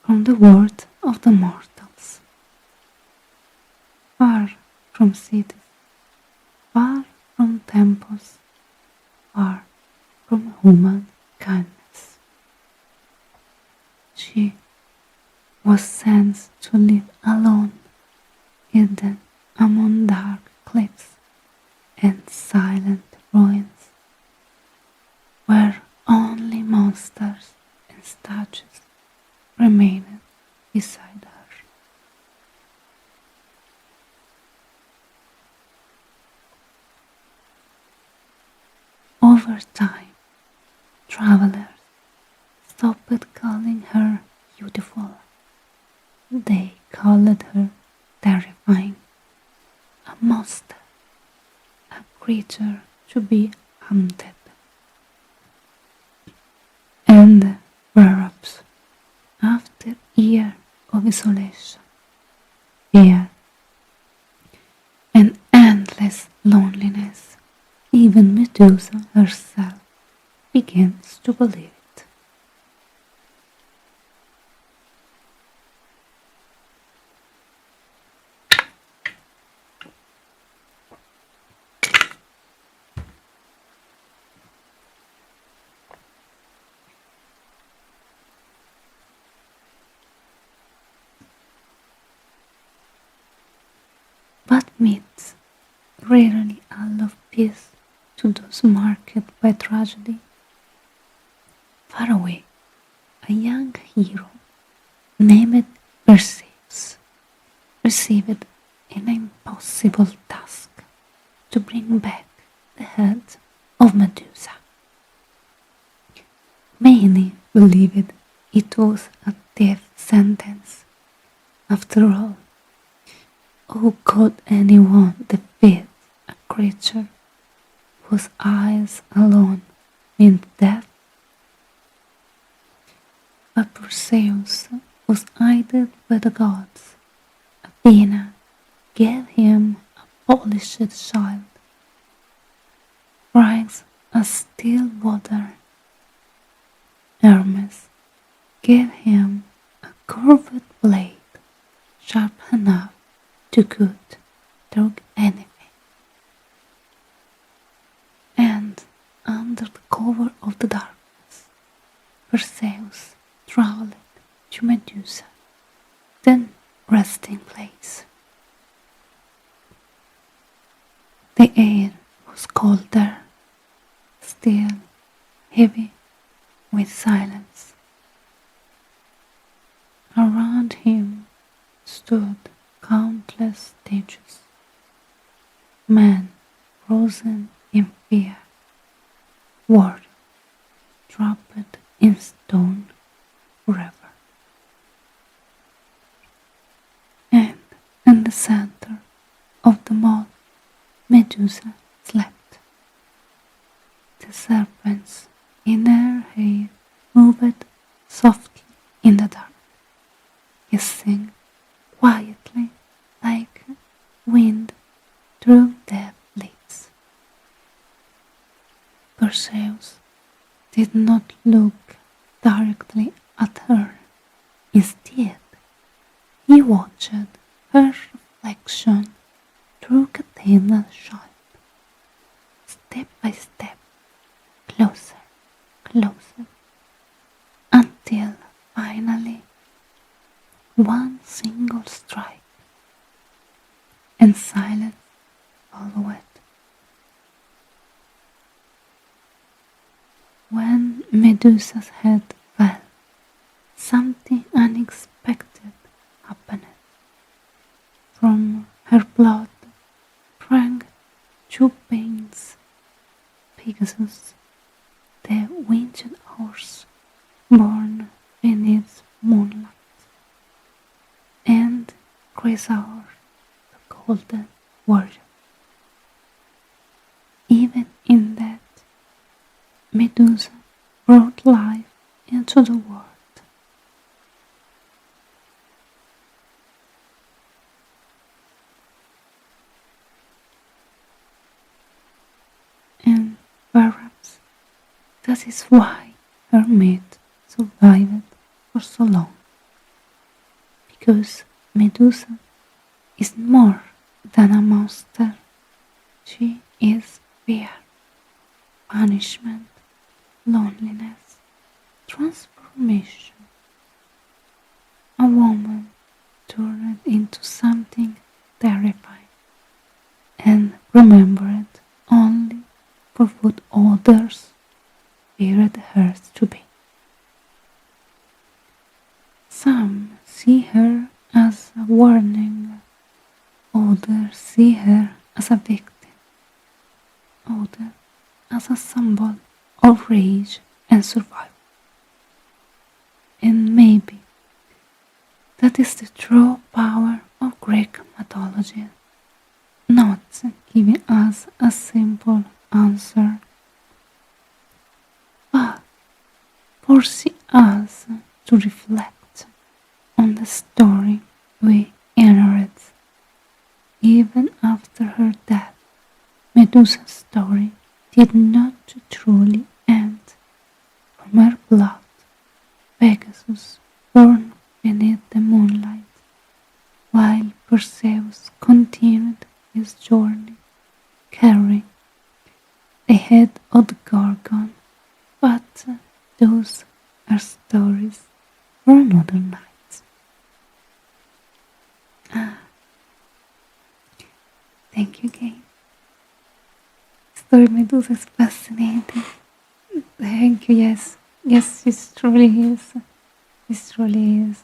from the world of the mortals, far from cities, far from temples, far from human kindness. She was sent to live alone, hidden among dark cliffs and silent ruins, where only monsters and statues remained beside her. Over time, travelers stopped calling her beautiful. They called her terrifying, a monster, a creature to be hunted. And perhaps after years of isolation, fear, and endless loneliness, even Medusa herself begins to believe it. But myths rarely allow peace to those marked by tragedy. Far away, a young hero named Perseus received an impossible task to bring back the head of Medusa. Many believed it was a death sentence. After all, how could anyone defeat a creature whose eyes alone meant death? But Perseus was aided by the gods. Athena gave him a polished shield, bright as still water. Hermes gave him a curved blade, sharp enough to cut through anything. And under the cover of the darkness, Perseus travelled to Medusa, then resting place. The air was cold there, still heavy with silence. Around him stood countless statues, men frozen in fear, warriors trapped in stone forever. And in the center of the mall, Medusa slept. The serpents in her hair moved softly in the dark, hissing quietly like wind through dead leaves. Perseus did not look directly at her. Instead, he watched her reflection through Athena's shield, step by step, closer, closer, until finally one single strike and silence followed. When Medusa's head fell, something unexpected happened. From her blood sprang two beings, Pegasus, the winged horse born beneath moonlight, and Chrysaor, the golden warrior. Even in that, Medusa brought life into the world. And perhaps that is why her myth survived for so long. Because Medusa is more than a monster. She is fear, punishment, loneliness, transformation. A woman turned into something terrifying and remembered only for what others feared her to be. Some see her as a warning, others see her as a victim, others as a symbol of rage and survival. And maybe that is the true power of Greek mythology, not giving us a simple answer, but forcing us to reflect on the story we inherit. Even after her death, Medusa's story did not truly end. From her blood, Pegasus born beneath the moonlight, while Perseus continued his journey, carrying the head of the Gorgon. But those are stories for another night. Thank you again. Story Medusa is fascinating. Thank you, yes. Yes, it truly is. It truly is.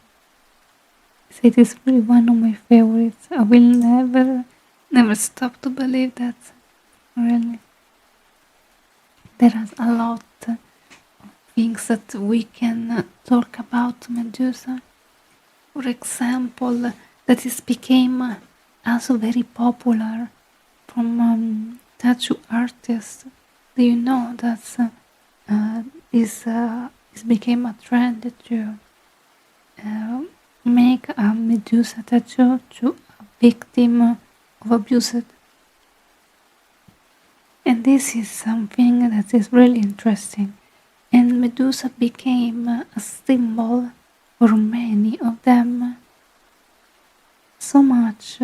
say it is really one of my favorites. I will never stop to believe that. Really, there is a lot of things that we can talk about Medusa. For example, that is became also very popular from tattoo artists. Do you know that is became a trend to uh, make a Medusa tattoo to a victim of abuse? And this is something that is really interesting. And Medusa became a symbol for many of them, so much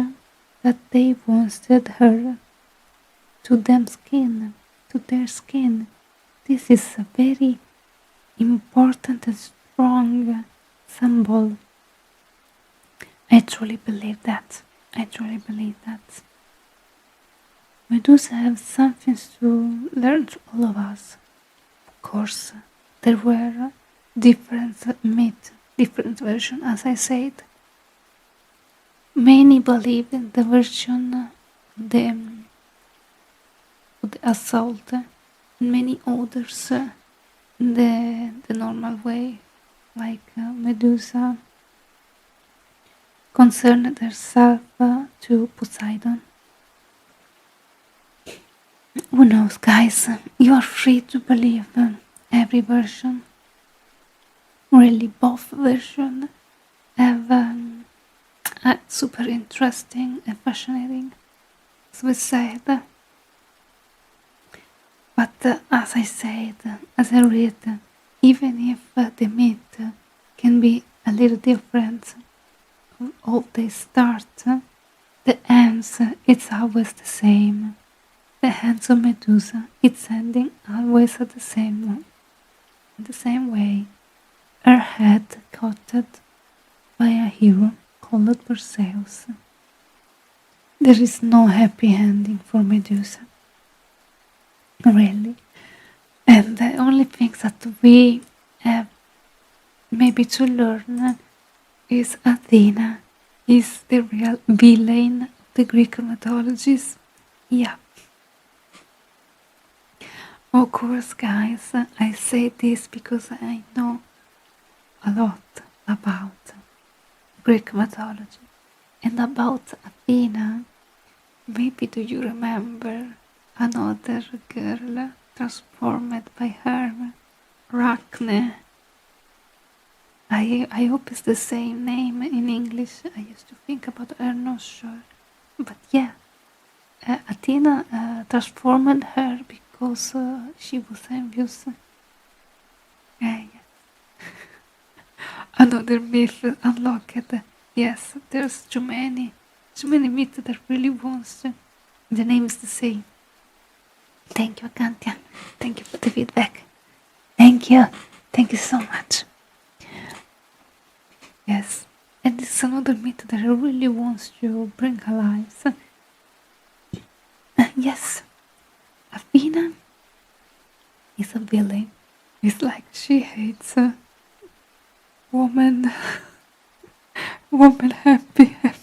that they wanted her to their skin. This is a very important and strong symbol. I truly believe that. Medusa has something to learn to all of us. Of course, there were different myths, different versions, as I said. Many believed in the version of the assault, and many others the normal way, like Medusa concerned herself to Poseidon. Who knows, guys? You are free to believe every version. Really, both versions have super interesting and fascinating, as we said. But as I said, as I read, even if the myth can be a little different, how they start, the ends, it's always the same. The hands of Medusa, it's ending always at the same way. Her head cut by a hero called Perseus. There is no happy ending for Medusa. Really. And the only thing that we have maybe to learn is Athena is the real villain of the Greek mythologies. Yeah. Of course, guys, I say this because I know a lot about Greek mythology and about Athena. Maybe do you remember another girl transformed by her, Arachne? I hope it's the same name in English. I used to think about her, not sure. But yeah, Athena transformed her because she was envious. Yes. Another myth unlocked. Yes, there's too many myths that really wants the name is the same. Thank you, Akantia. Thank you for the feedback. Thank you so much. Yes, and this is another myth that I really wants to bring alive. Yes, Athena is a villain. It's like she hates woman happy. I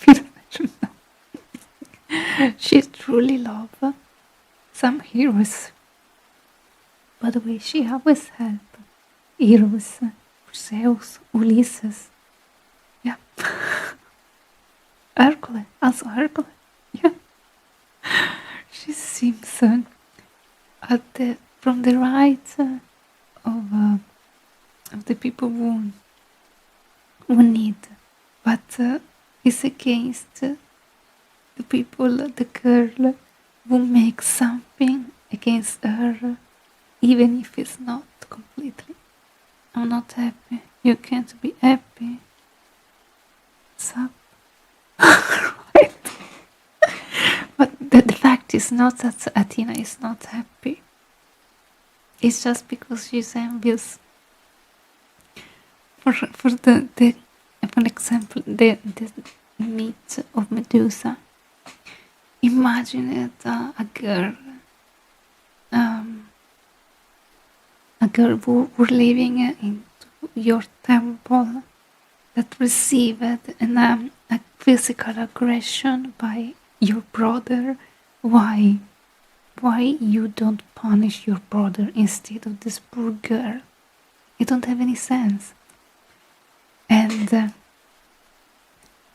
don't know. She truly loves some heroes. By the way, she always helped heroes, Perseus, Ulysses. Yeah. Hercules, also Hercules. Yeah. She seems from the right of the people who need, but is against the people, the girl who makes something against her, even if it's not completely. I'm not happy. You can't be happy. What's up? Right. But the fact is not that Athena is not happy. It's just because she's envious. For example, the myth of Medusa. Imagine it, a girl who were living into your temple that received a physical aggression by your brother, why you don't punish your brother instead of this poor girl? It don't have any sense. And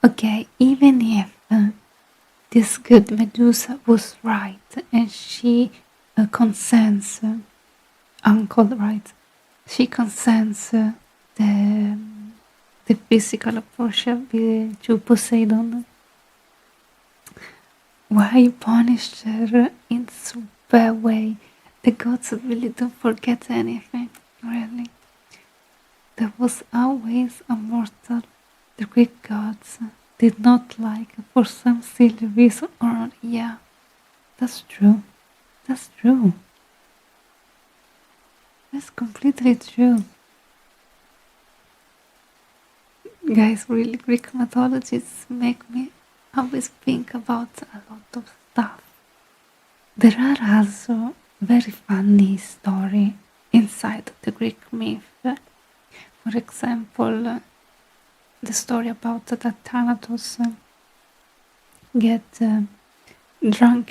okay, even if this good Medusa was right and she consents, uncle right, she consents the physical approach to Poseidon, why punished her in so bad way? The gods really don't forget anything, really. There was always a mortal the Greek gods did not like for some silly reason or not. Yeah, that's true. That's true. That's completely true. Guys, really, Greek mythologies make me always think about a lot of stuff. There are also very funny stories inside the Greek myth. For example, the story about that Thanatos get drunk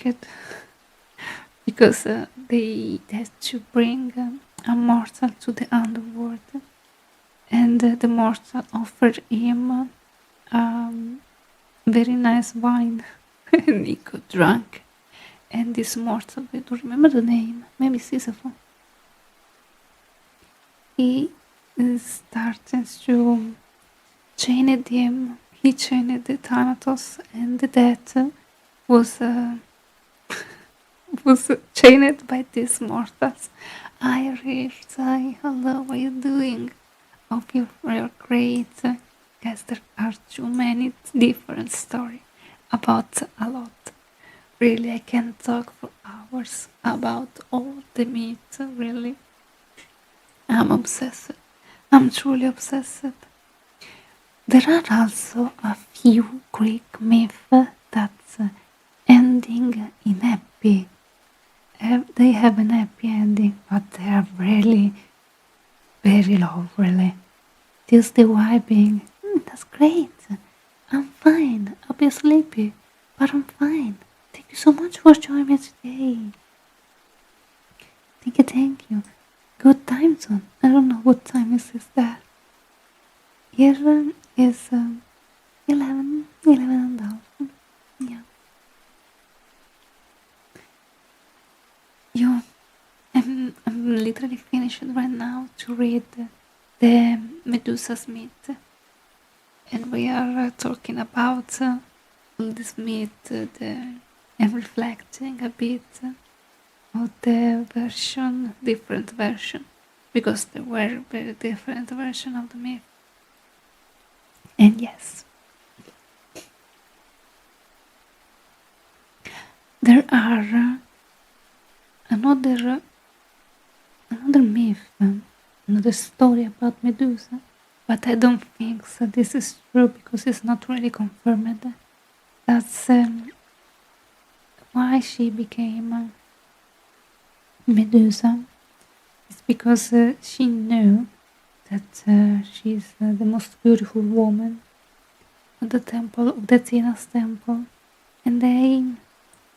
because they had to bring a mortal to the underworld, and the mortal offered him very nice wine and he got drunk, and this mortal, I don't remember the name, maybe Sisyphus, he started to chained him. He chained the Thanatos, and the death was was chained by these mortals. Irish, hi, hello, what are you doing? Hope you're great. Guys, there are too many different stories about a lot. Really, I can talk for hours about all the myths, really. I'm obsessed. I'm truly obsessed. There are also a few Greek myths that's ending in happy. They have an happy ending, but they are really very low, really. Just the vibing. That's great. I'm fine. I'll be sleepy, but I'm fine. Thank you so much for joining me today. Thank you. Good time zone. I don't know what time is this there. Here is 11 and a half. Yeah. I'm literally finished right now to read the Medusa's myth, and we are talking about this myth and reflecting a bit of the different version, because there were very different versions of the myth. And yes, there are another myth, another story about Medusa, but I don't think so this is true because it's not really confirmed. That's why she became Medusa. It's because she knew that she's the most beautiful woman at the temple of the Athena's temple, and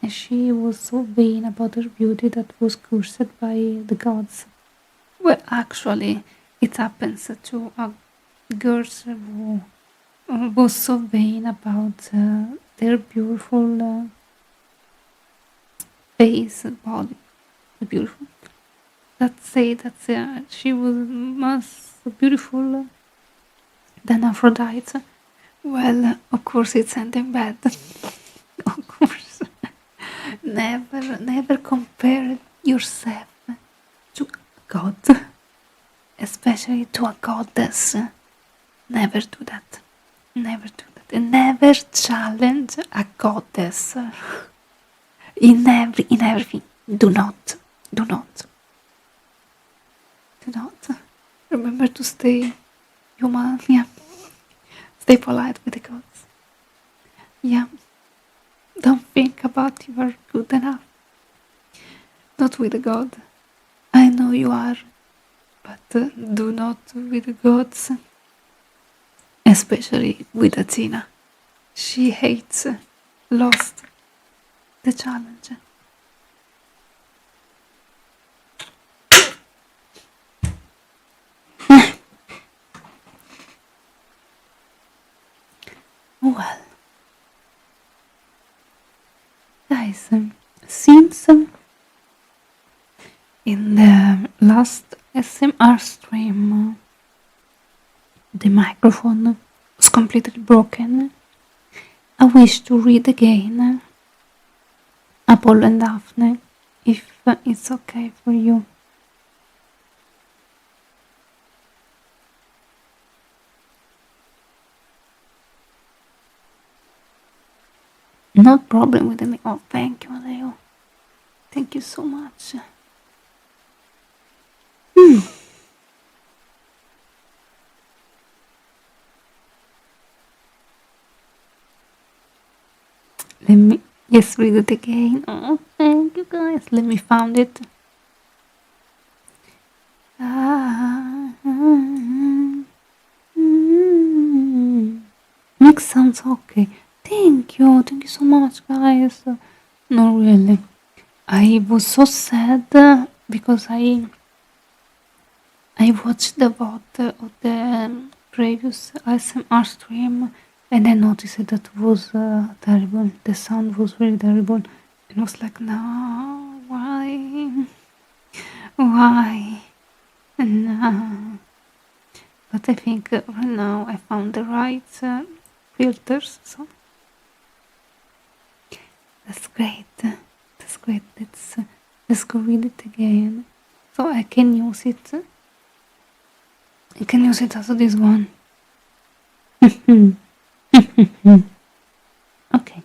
she was so vain about her beauty that was cursed by the gods. Well, actually, it happens to girls who was so vain about their beautiful face, body, beautiful. Let's say that she was most beautiful than Aphrodite. Well, of course, it's ending bad. Of course. Never compare yourself to a god, especially to a goddess. Never do that. Never do that. And never challenge a goddess. In everything. Do not. Remember to stay human. Yeah. Stay polite with the gods. Yeah. Don't think about you are good enough. Not with the god. I know you are, but do not with the gods. especially with Athena. She hates lost the challenge. Well, guys, since in the last SMR stream the microphone was completely broken, I wish to read again Apollo and Daphne, if it's okay for you. No problem with any. Oh, thank you, Leo. Thank you so much. Let me just read it again. Oh, thank you, guys. Let me find it. Mix sounds okay. Thank you so much, guys. No, really. I was so sad because I watched the VOD of the previous ASMR stream and I noticed that it was terrible. The sound was very terrible. And I was like, no, why? Why? No. But I think right now I found the right filters, so that's great. That's great. Let's go read it again. So I can use it. I can use it as this one. Okay.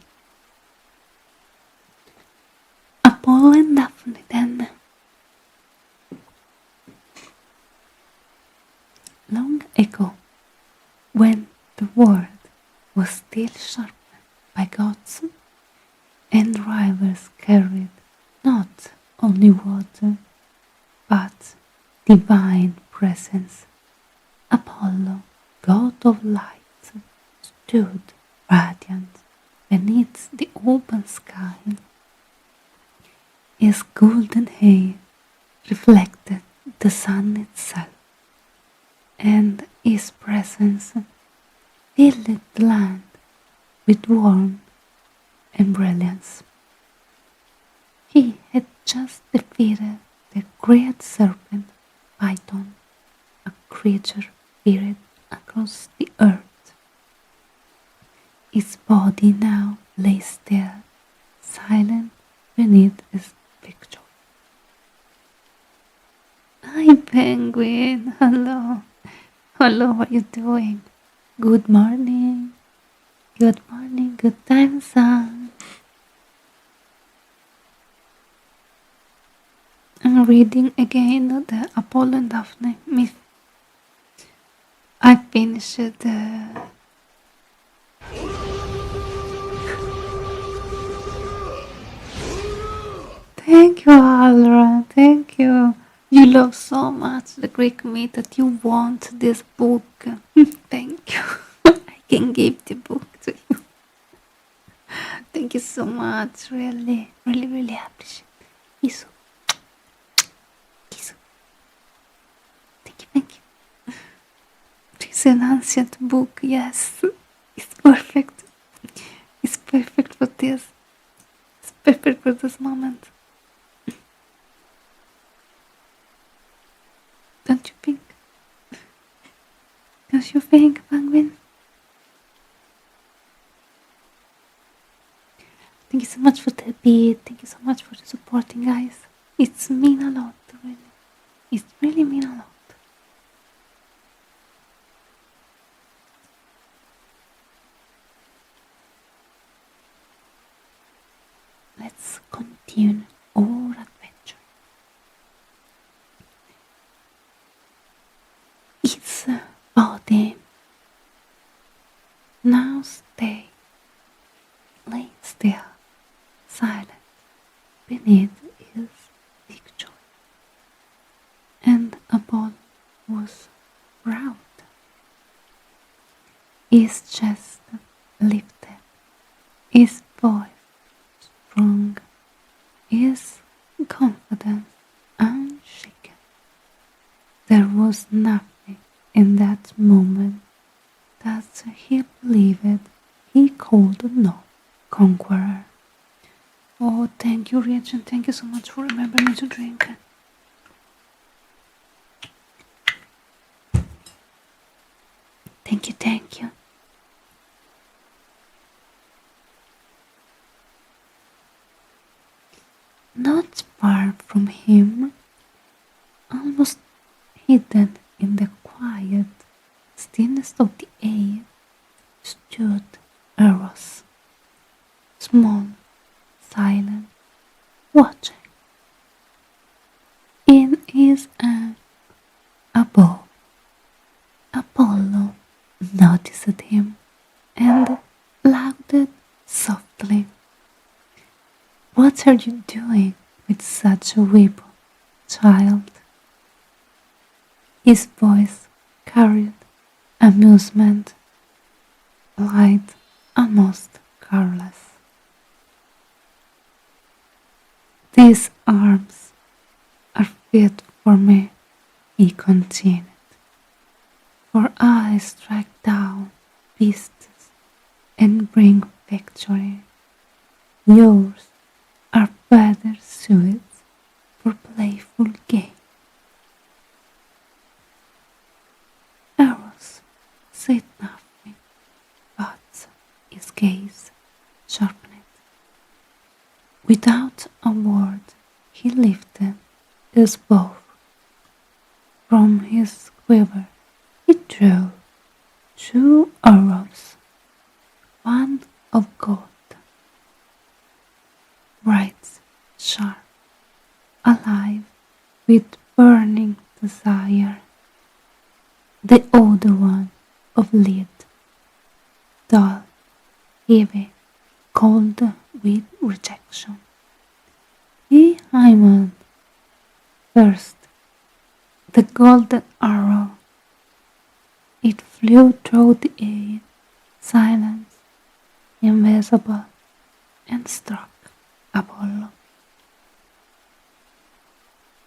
Apollo and Daphne then. Long ago, when the world was still sharpened by gods and rivers carried not only water but divine presence, Apollo, god of light, stood radiant beneath the open sky. His golden hair reflected the sun itself, and his presence filled the land with warmth and brilliance. He had just defeated the great serpent Python, a creature feared across the earth. His body now lay still, silent beneath his picture. Hi, Penguin. Hello. Hello, what are you doing? Good morning. Good morning. Good time, son. I'm reading again the Apollo and Daphne myth. I finished the... Thank you, Alra. Thank you. You love so much the Greek myth that you want this book. Thank you. I can give the book to you. Thank you so much. Really, really, really appreciate it. Kisu. Kisu. Thank you, thank you. It's an ancient book, yes. It's perfect. It's perfect for this. It's perfect for this moment. Don't you think? Don't you think, Penguin? Thank you so much for the beat. Thank you so much for the supporting, guys. It's mean a lot, really. It really mean a lot. Let's continue our adventure. Its body now lay still, silent beneath his picture, and Apollo was proud. his chest lifted, his voice strong, his confidence unshaken. There was nothing in that moment that he believed he could not conquer. Oh, thank you, Rich, and thank you so much for remembering me to drink. Thank you, thank you. Not far from him, almost hidden in the quiet stillness of the air, stood Eros, small, silent, watching. In his hand, above, Apollo noticed him and laughed softly. What are you doing with such a weapon, child? His voice carried amusement, light, almost careless. These arms are fit for me, he continued, for I strike down beasts and bring victory. Yours are better suited for playful game. Eros said nothing, but his gaze sharpened. Without a word, he lifted his bow. From his quiver he drew 2 arrows, one of gold, bright, sharp, alive with burning desire. The other one of lead, dull, heavy, cold with rejection. He aimed first the golden arrow. It flew through the air, silent, invisible, and struck Apollo.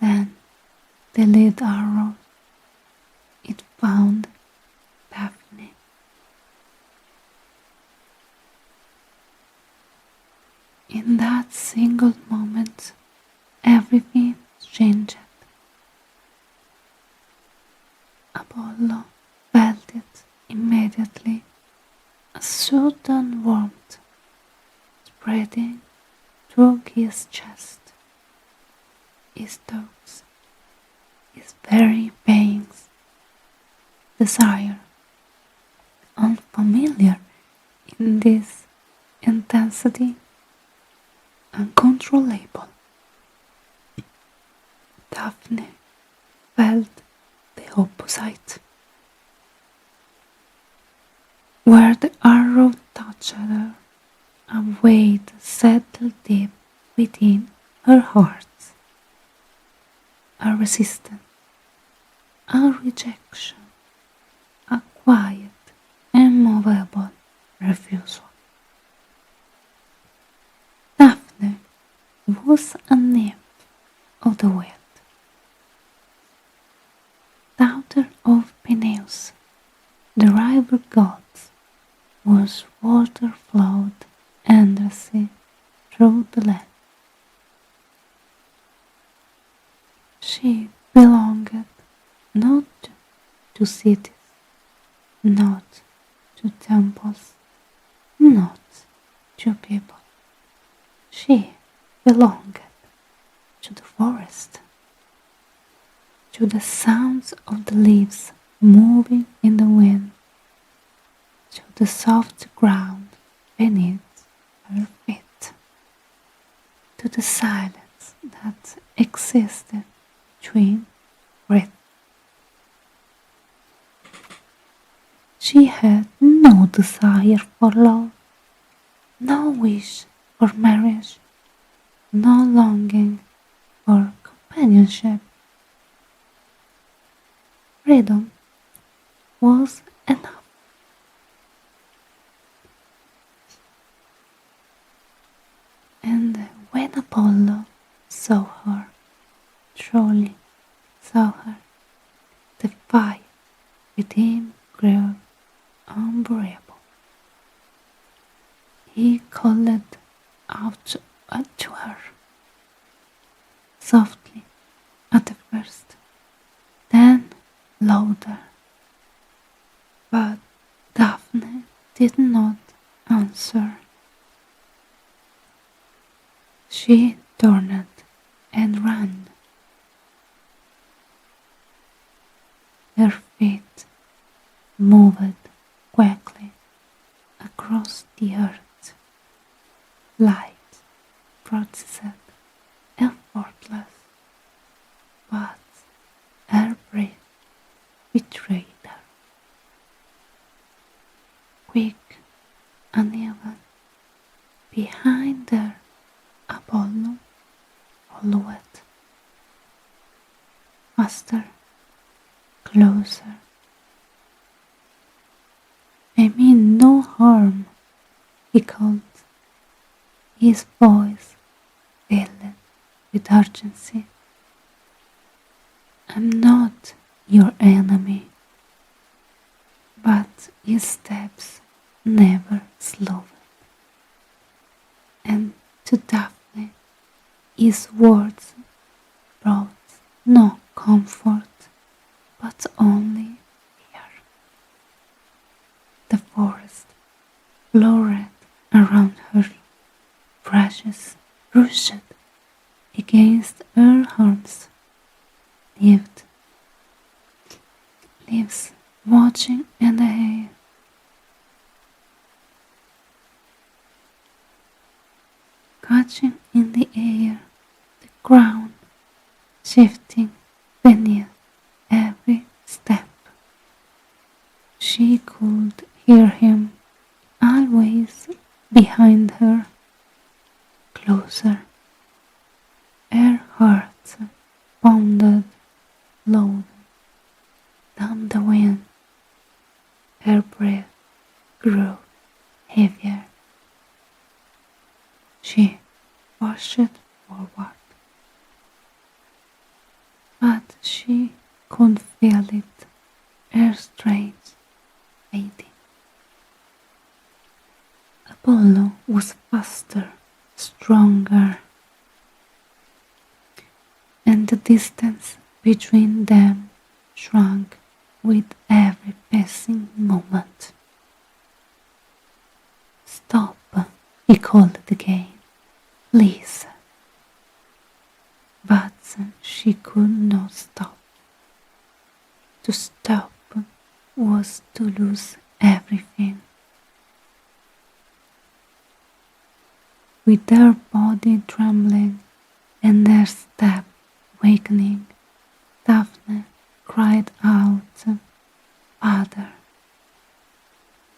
Then the lead arrow, it found Daphne. In that single moment, everything changed. Apollo felt it immediately, a sudden warmth spreading through his chest, his thoughts, his very veins. Desire, unfamiliar in this intensity, uncontrollable. Daphne felt the opposite. Where the arrow touched her, a weight settled deep within her heart. A resistance, a rejection, a quiet, immovable refusal. Daphne was a nymph of the wind, daughter of Peneus, the river gods, whose water flowed endlessly through the land. She belonged not to cities, not to temples, not to people. She belonged to the forest, to the sounds of the leaves moving in the wind, to the soft ground beneath her feet, to the silence that existed between breaths. She had no desire for love, no wish for marriage, no longing for companionship. Freedom was enough. When Apollo saw her, truly saw her, the fire within grew unbearable. He called out to her, softly at the first, then louder. But Daphne did not answer. She turned and ran. Her feet moved quickly across the earth, light, processed, effortless, but her breath betrayed her. Quick, uneven, behind her Apollo followed. Faster, closer. I mean no harm, he called, his voice filled with urgency. I'm not your enemy, but his steps never slowed. And to Daphne, his words brought no comfort, but only fear. The forest floated around her, branches brushed against her arms, leaves watching in the air. Catching in the air, the ground shifting beneath every step. She could hear him, always behind her, closer. Her heart pounded loud down the wind. Her breath grew heavier. She pushed forward, but she could feel it, her strength fading. Apollo was faster, stronger, and the distance between them shrunk with every passing moment. Stop, he called again. Please. But she could not stop. To stop was to lose everything. With her body trembling and her step wakening, Daphne cried out, Father.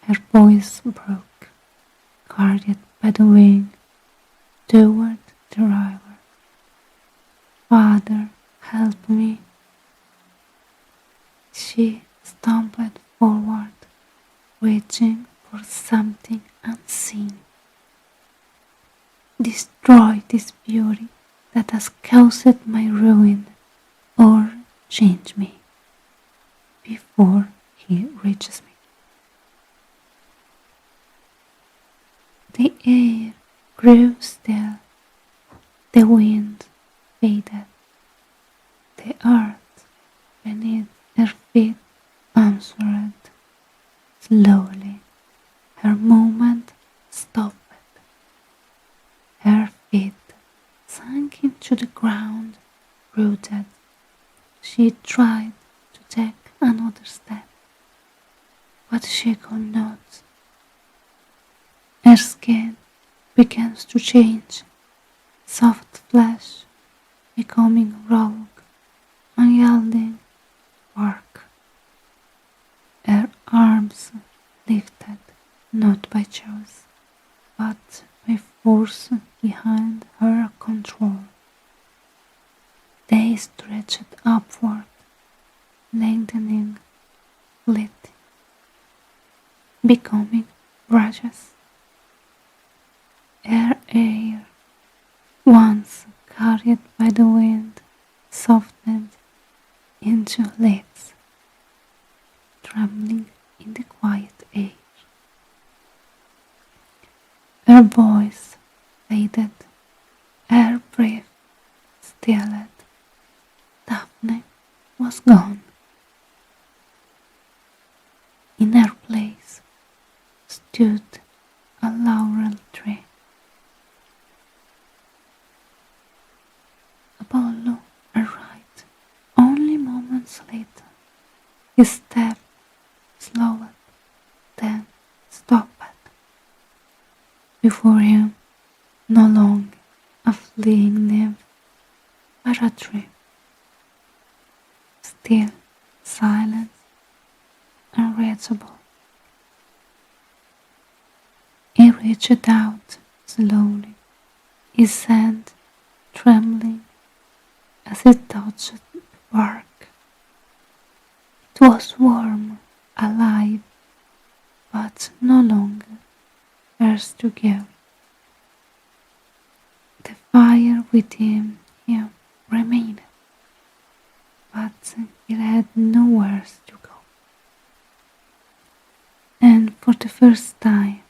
Her voice broke, carried by the wind, toward the river. Father, help me. She stumbled forward, reaching for something unseen. Destroy this beauty that has caused my ruin, or change me before he reaches me. The air grew still, the wind faded, the earth beneath her feet answered. Slowly, her movement stopped. Her feet sank into the ground, rooted. She tried to take another step, but she could not. Her skin begins to change, soft flesh becoming raw, unyielding bark. Her arms lifted, not by choice, but by force behind her control. They stretched upward, lengthening, splitting, becoming branches. Her hair once carried by the wind, softened into leaves, trembling in the quiet air. Her voice faded, her breath stilled. Daphne was gone. In her place stood a laurel tree. Apollo arrived only moments later. His step slowed, then stopped. Before him, no longer a fleeing nymph, but a tree. Still, silent, unreachable. He reached out slowly, his hand trembling as he touched the bark. It was warm, alive, but no longer hers to give. The fire within him remained, but it had nowhere to go. And for the first time,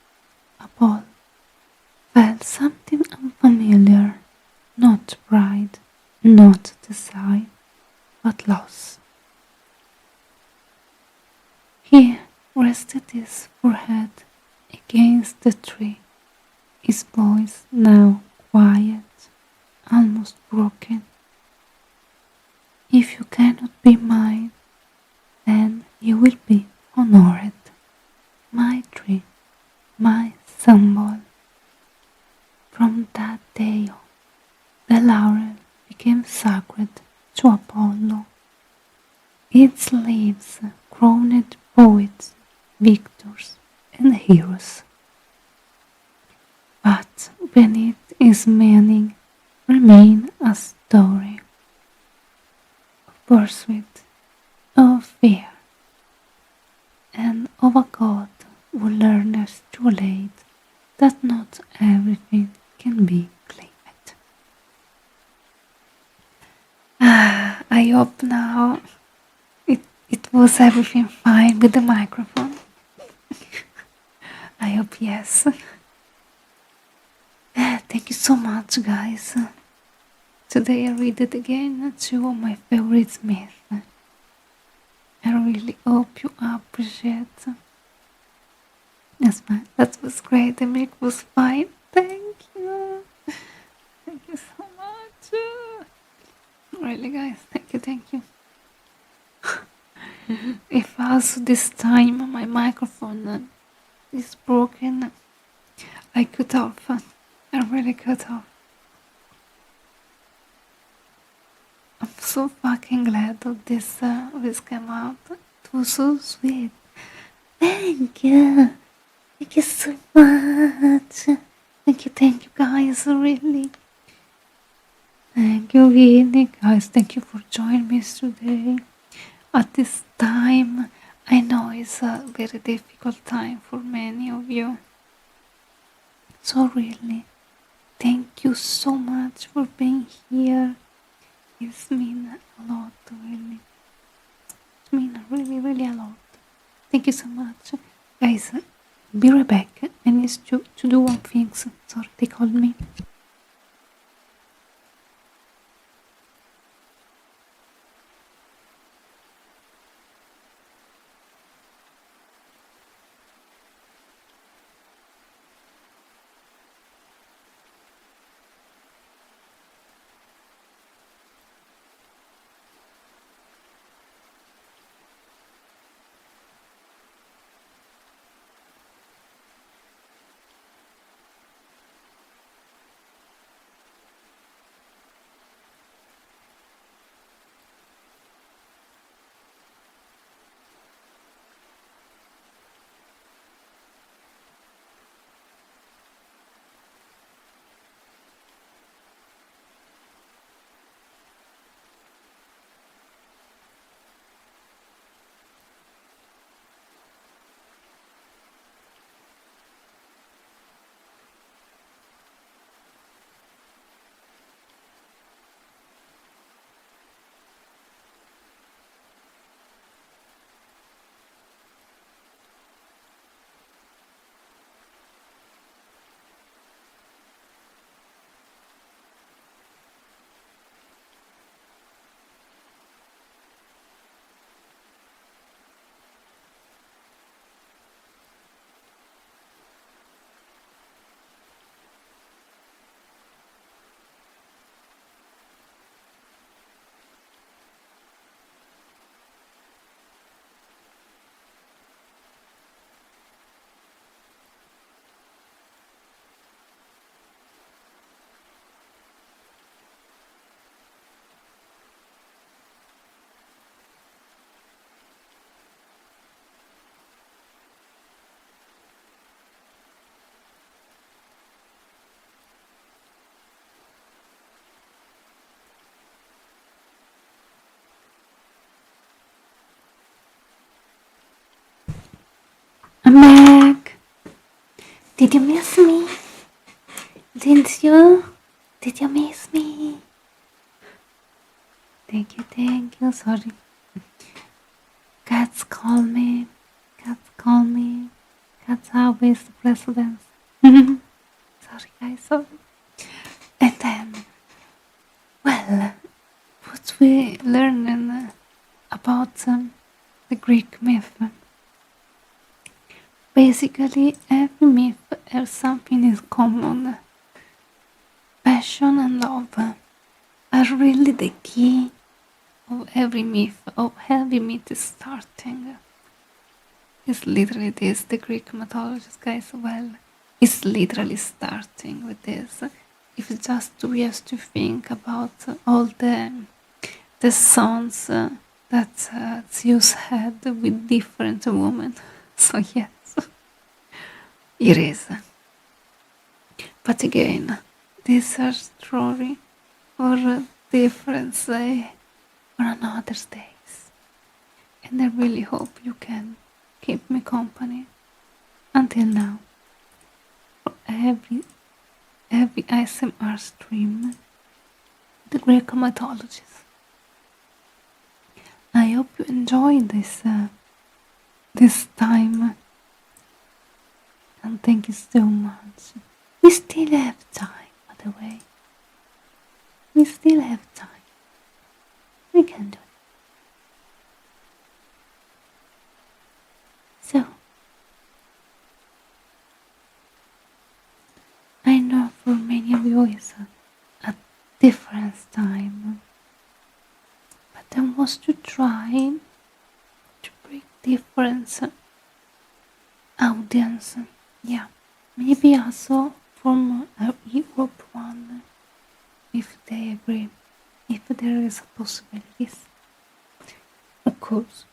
Apollo felt something unfamiliar, not pride, not desire, but loss. He rested his forehead against the tree, his voice now quiet, almost broken. If you cannot be mine, then you will be honored. My tree, my symbol. From that day on, the laurel became sacred to Apollo. Its leaves crowned poets, victors, and heroes. But beneath its meaning remained a story of pursuit, of fear, and of a god who learns too late that not everything can be claimed. I hope now it was everything fine with the microphone. I hope yes. Thank you so much, guys. Today I read it again, two of my favorite myths. I really hope you appreciate. Yes, man, that was great. The milk was fine. Thank you. Thank you so much. Really, guys, thank you. If also this time my microphone is broken, I cut off. I really cut off. I'm so fucking glad that this came out. It was so sweet. Thank you. Thank you so much. Thank you guys, really. Thank you really, guys. Thank you for joining me today. At this time, I know it's a very difficult time for many of you. So really, thank you so much for being here. It's mean a lot, really. It mean really a lot. Thank you so much. Guys, be right back. I need to do one thing. Sorry, they called me. I'm back. Did you miss me? Didn't you? Did you miss me? Thank you. Sorry. Cats call me. Cats always the precedence. Sorry guys, sorry. And then, well, what we learning about the Greek myth. Basically, every myth has something in common. Passion and love are really the key of every myth, of every myth is starting. It's literally this, the Greek mythology, guys. Well, it's literally starting with this. If just we have to think about all the sons that Zeus had with different women. So yes, it is. But again, these are story for a different day or another days. And I really hope you can keep me company until now. For every ASMR stream, the Greek mythologies. I hope you enjoyed this time, and thank you so much. We still have time, by the way. We still have time. We can do it. So, I know for many of you it's a different time, but I was to try to bring different audience. Yeah, maybe also from a Europe one, if they agree, if there is a possibility. Of course,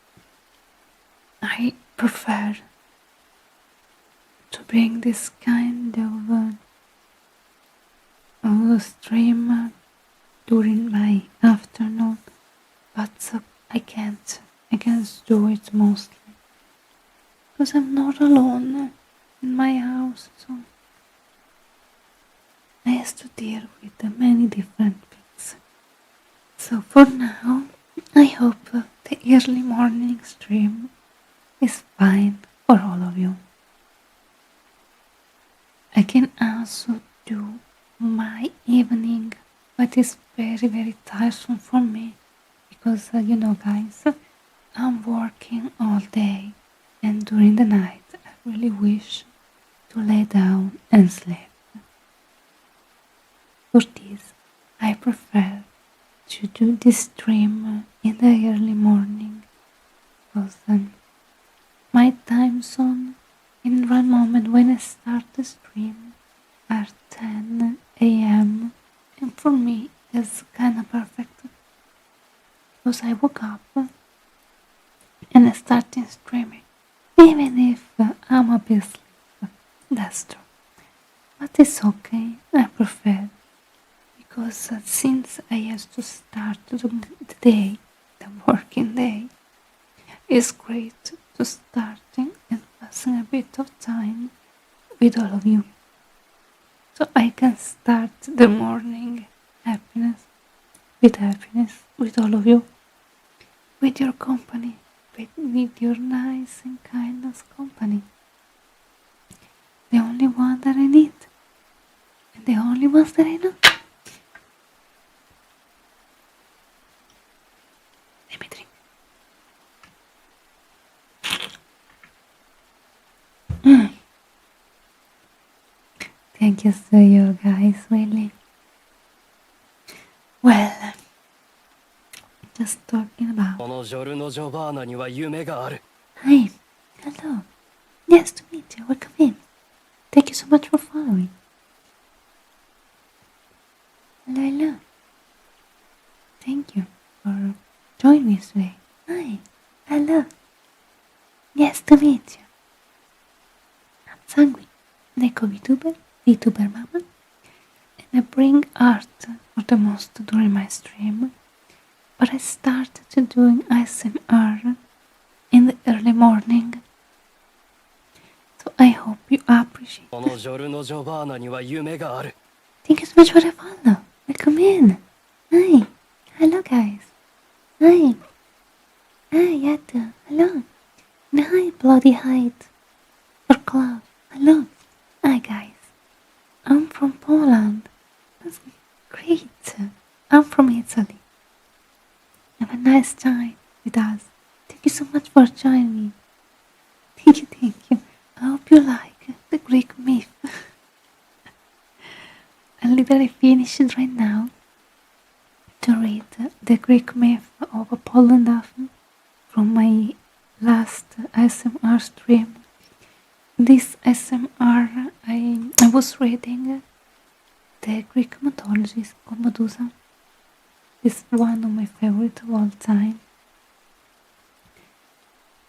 I prefer to bring this kind of stream during my afternoon, but I can't do it mostly because I'm not alone in my house, so I have to deal with many different things. So for now, I hope the early morning stream is fine for all of you. I can also do my evening, but it's very tiresome for me because you know guys, I'm working all day and during the night I really wish to lay down and sleep. For this, I prefer to do this stream in the early morning because my time zone in one moment when I start the stream are 10 a.m. and for me it's kinda perfect because I woke up and I started streaming even if I'm a bit asleep. That's true, but it's okay. I prefer because since I have to start the day, the working day, it's great to starting and passing a bit of time with all of you. So I can start the morning happiness with all of you, with your company, with your nice and kindness company. The only one that I need, and the only ones that I know. Let me drink. Thank you to you guys, really. Well, just talking about. Hi, hello. Nice to meet you. Welcome in. Thank you so much for following. Hello. Thank you for joining me today. Hi, hello. Nice to meet you. I'm Sanguine, Neko Vtuber Mama, and I bring art for the most during my stream, but I started doing ASMR in the early morning Thank you so much for the follow. Welcome in. Hi. Hello, guys. Hi. Hi, Yato. Hello. And hi, Bloody Hide. Or Cloud. Hello. Hi, guys. I'm from Poland. That's great. I'm from Italy. Have a nice time with us. Thank you so much for joining me. Thank you. I hope you like the Greek myth. I literally finished right now to read the Greek myth of Apollo and Daphne from my last SMR stream. This SMR, I was reading the Greek mythology of Medusa. It's one of my favorites of all time.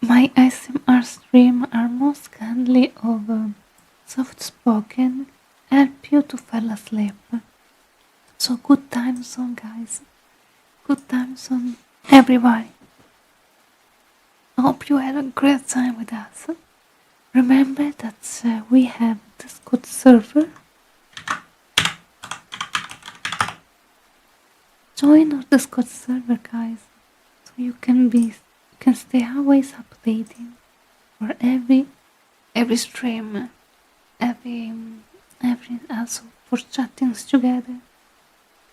My SMR stream are most kindly of soft-spoken, help you to fall asleep. So good times on, guys. Good times on, everybody. I hope you had a great time with us. Remember that we have the Discord server. Join our Discord server, guys, so you can stay always updating for every stream, every also for chattings together.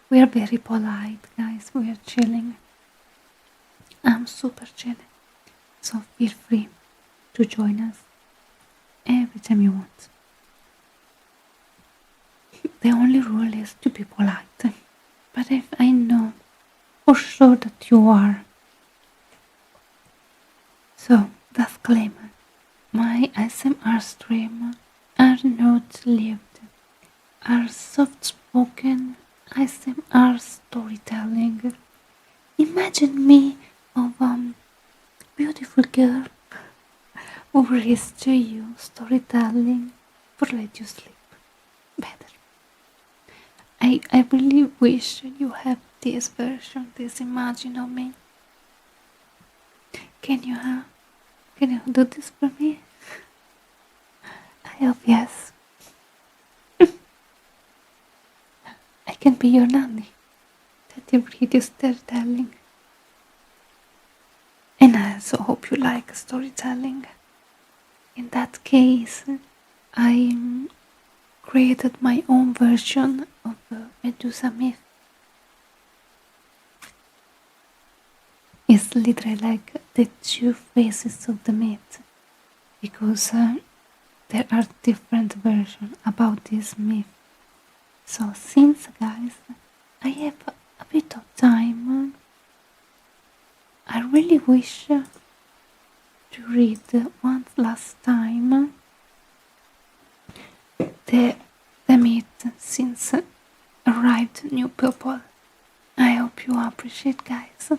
We are very polite, guys. We are chilling. I'm super chilling, so feel free to join us every time you want. The only rule is to be polite. But if I know for sure that you are. So, disclaimer. My SMR stream are not lived, are soft-spoken SMR storytelling. Imagine me of beautiful girl who reads to you storytelling for let you sleep better. I really wish you have this version, this imagine of me. Can you do this for me? I hope yes. I can be your nanny. That you read your storytelling. And I also hope you like storytelling. In that case, I created my own version of the Medusa myth. It's literally like the two faces of the myth, because there are different versions about this myth. So since, guys, I have a bit of time, I really wish to read one last time the myth since arrived new people. I hope you appreciate, guys,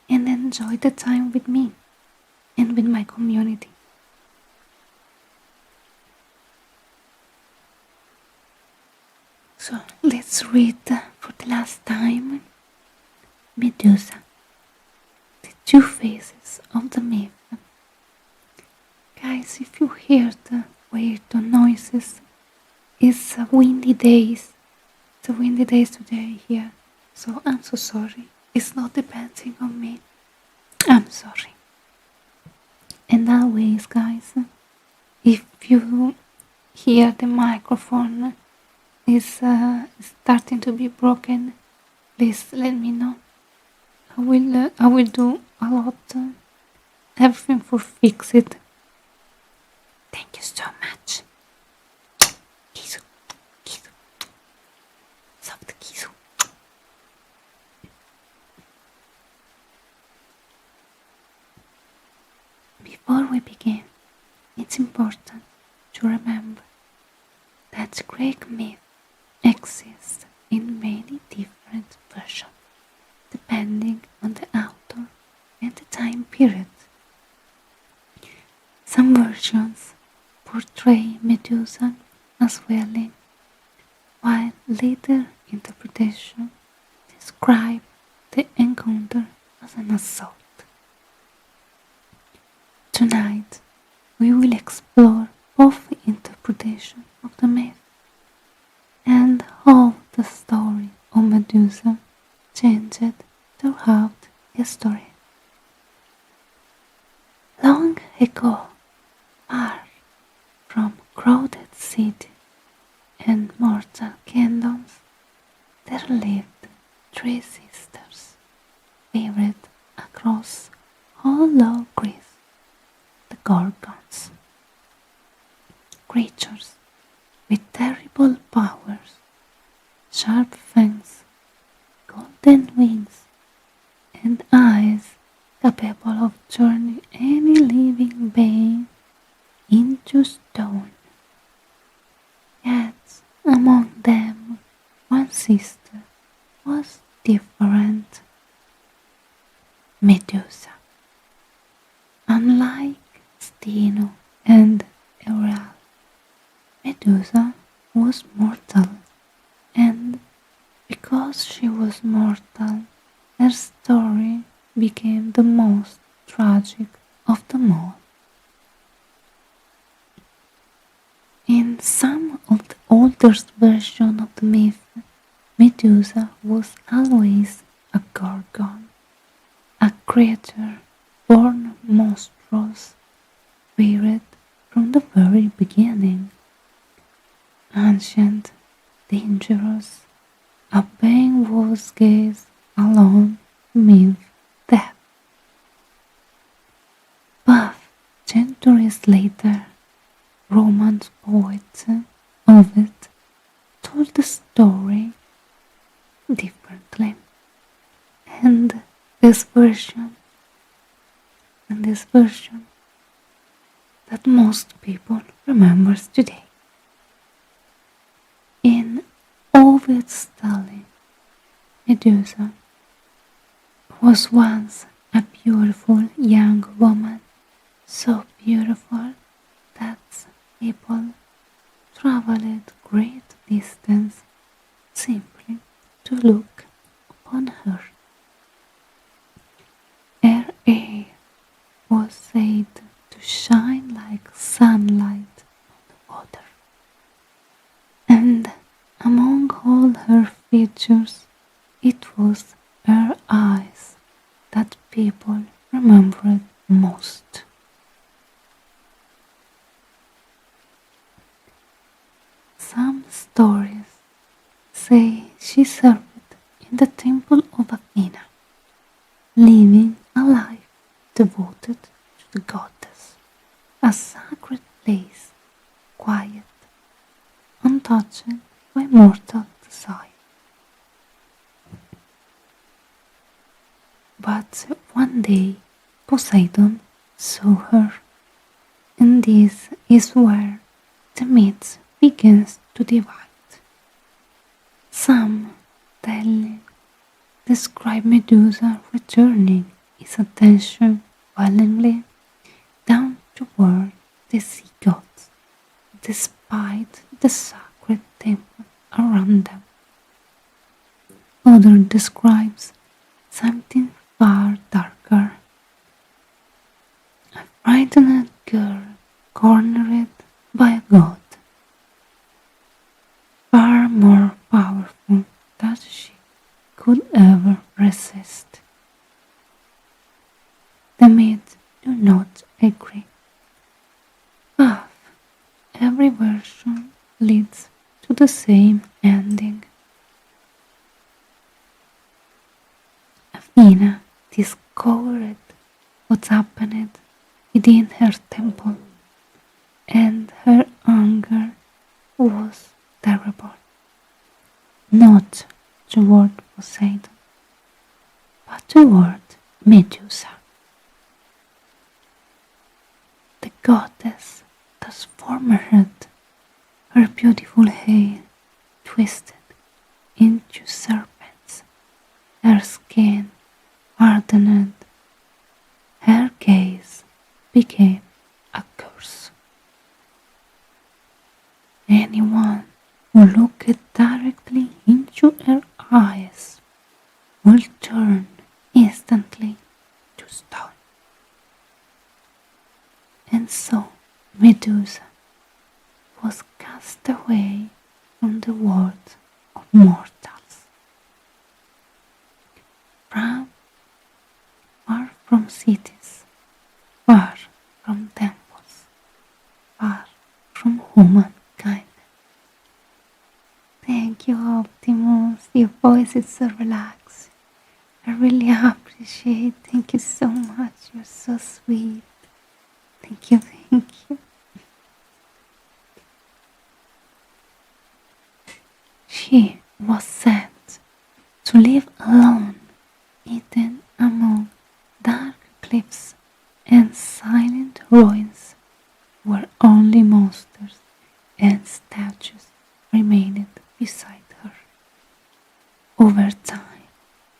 and enjoy the time with me and with my community. So let's read for the last time Medusa, the two faces of the myth. Guys, if you hear the weird noises, it's windy days. It's a windy days today here, so I'm so sorry. It's not depending on me. I'm sorry. And always, guys, if you hear the microphone is starting to be broken, please let me know. I will do a lot, everything for fix it. Thank you so much. Kisu, kisu, soft kisu. Before we begin, it's important to remember that Greek myth exists in many different versions, depending on the author and the time period. Some versions portray Medusa as wailing, while later interpretations describe the encounter as an assault. Tonight, we will explore both interpretations of the myth and how the story of Medusa changed throughout history. Long ago, far from crowded cities and mortal kingdoms, there lived three sisters, favored across all of Greece, the Gorgons. Creatures with terrible powers, sharp fangs, golden wings, and eyes capable of turning any living being into stone. Yet among them one sister was different. Medusa. Unlike Steno and Euryale, Medusa was mortal, and because she was mortal, her story became the most tragic of them all. In some of the oldest versions of the myth, Medusa was always a Gorgon, a creature born monstrous, feared from the very beginning. Ancient, dangerous, obeying whose gaze alone means death. But centuries later, Roman poets of it told the story differently, and this version that most people remembers today. In Ovid's story, Medusa was once a beautiful young woman, so beautiful that people traveled great distance simply to look upon her. Her hair was said to shine like sunlight on the water, and among all her features, it was her eyes that people remembered most. Some stories say she served in the temple of Athena, living a life devoted to the goddess, a sacred place, quiet, untouched by mortal desire. But one day Poseidon saw her, and this is where the myth begins to divide. Some describe Medusa returning his attention willingly down toward the sea gods, despite the sacred temple around them. Other describes something far darker. A frightened girl cornered by a god, far more powerful than she could ever resist. The myths do not agree, but every version leads to the same ending. Athena discovered what happened within her temple, and her anger was terrible, not toward Poseidon, but toward Medusa. The goddess transformed her beautiful hair twisted into serpents, her skin hardened, her gaze became a curse. Anyone who looked directly into her eyes will turn instantly to stone. And so Medusa was cast away from cities, far from temples, far from humankind. Thank you, Optimus. Your voice is so relaxed. I really appreciate. Thank you so much. You're so sweet. Thank you, thank you. She was sent to live alone, hidden among dark cliffs and silent ruins where only monsters and statues remained beside her. Over time,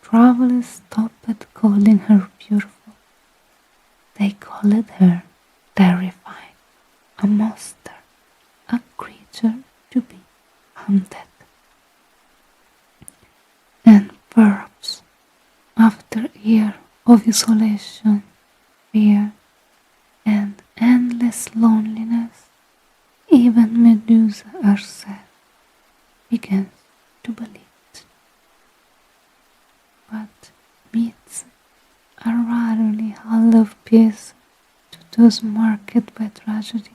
travelers stopped calling her beautiful. They called her terrifying, a monster, a creature to be hunted. And perhaps, after a year of isolation, fear, and endless loneliness, even Medusa herself begins to believe it. But myths are rarely a love piece to those marked by tragedy.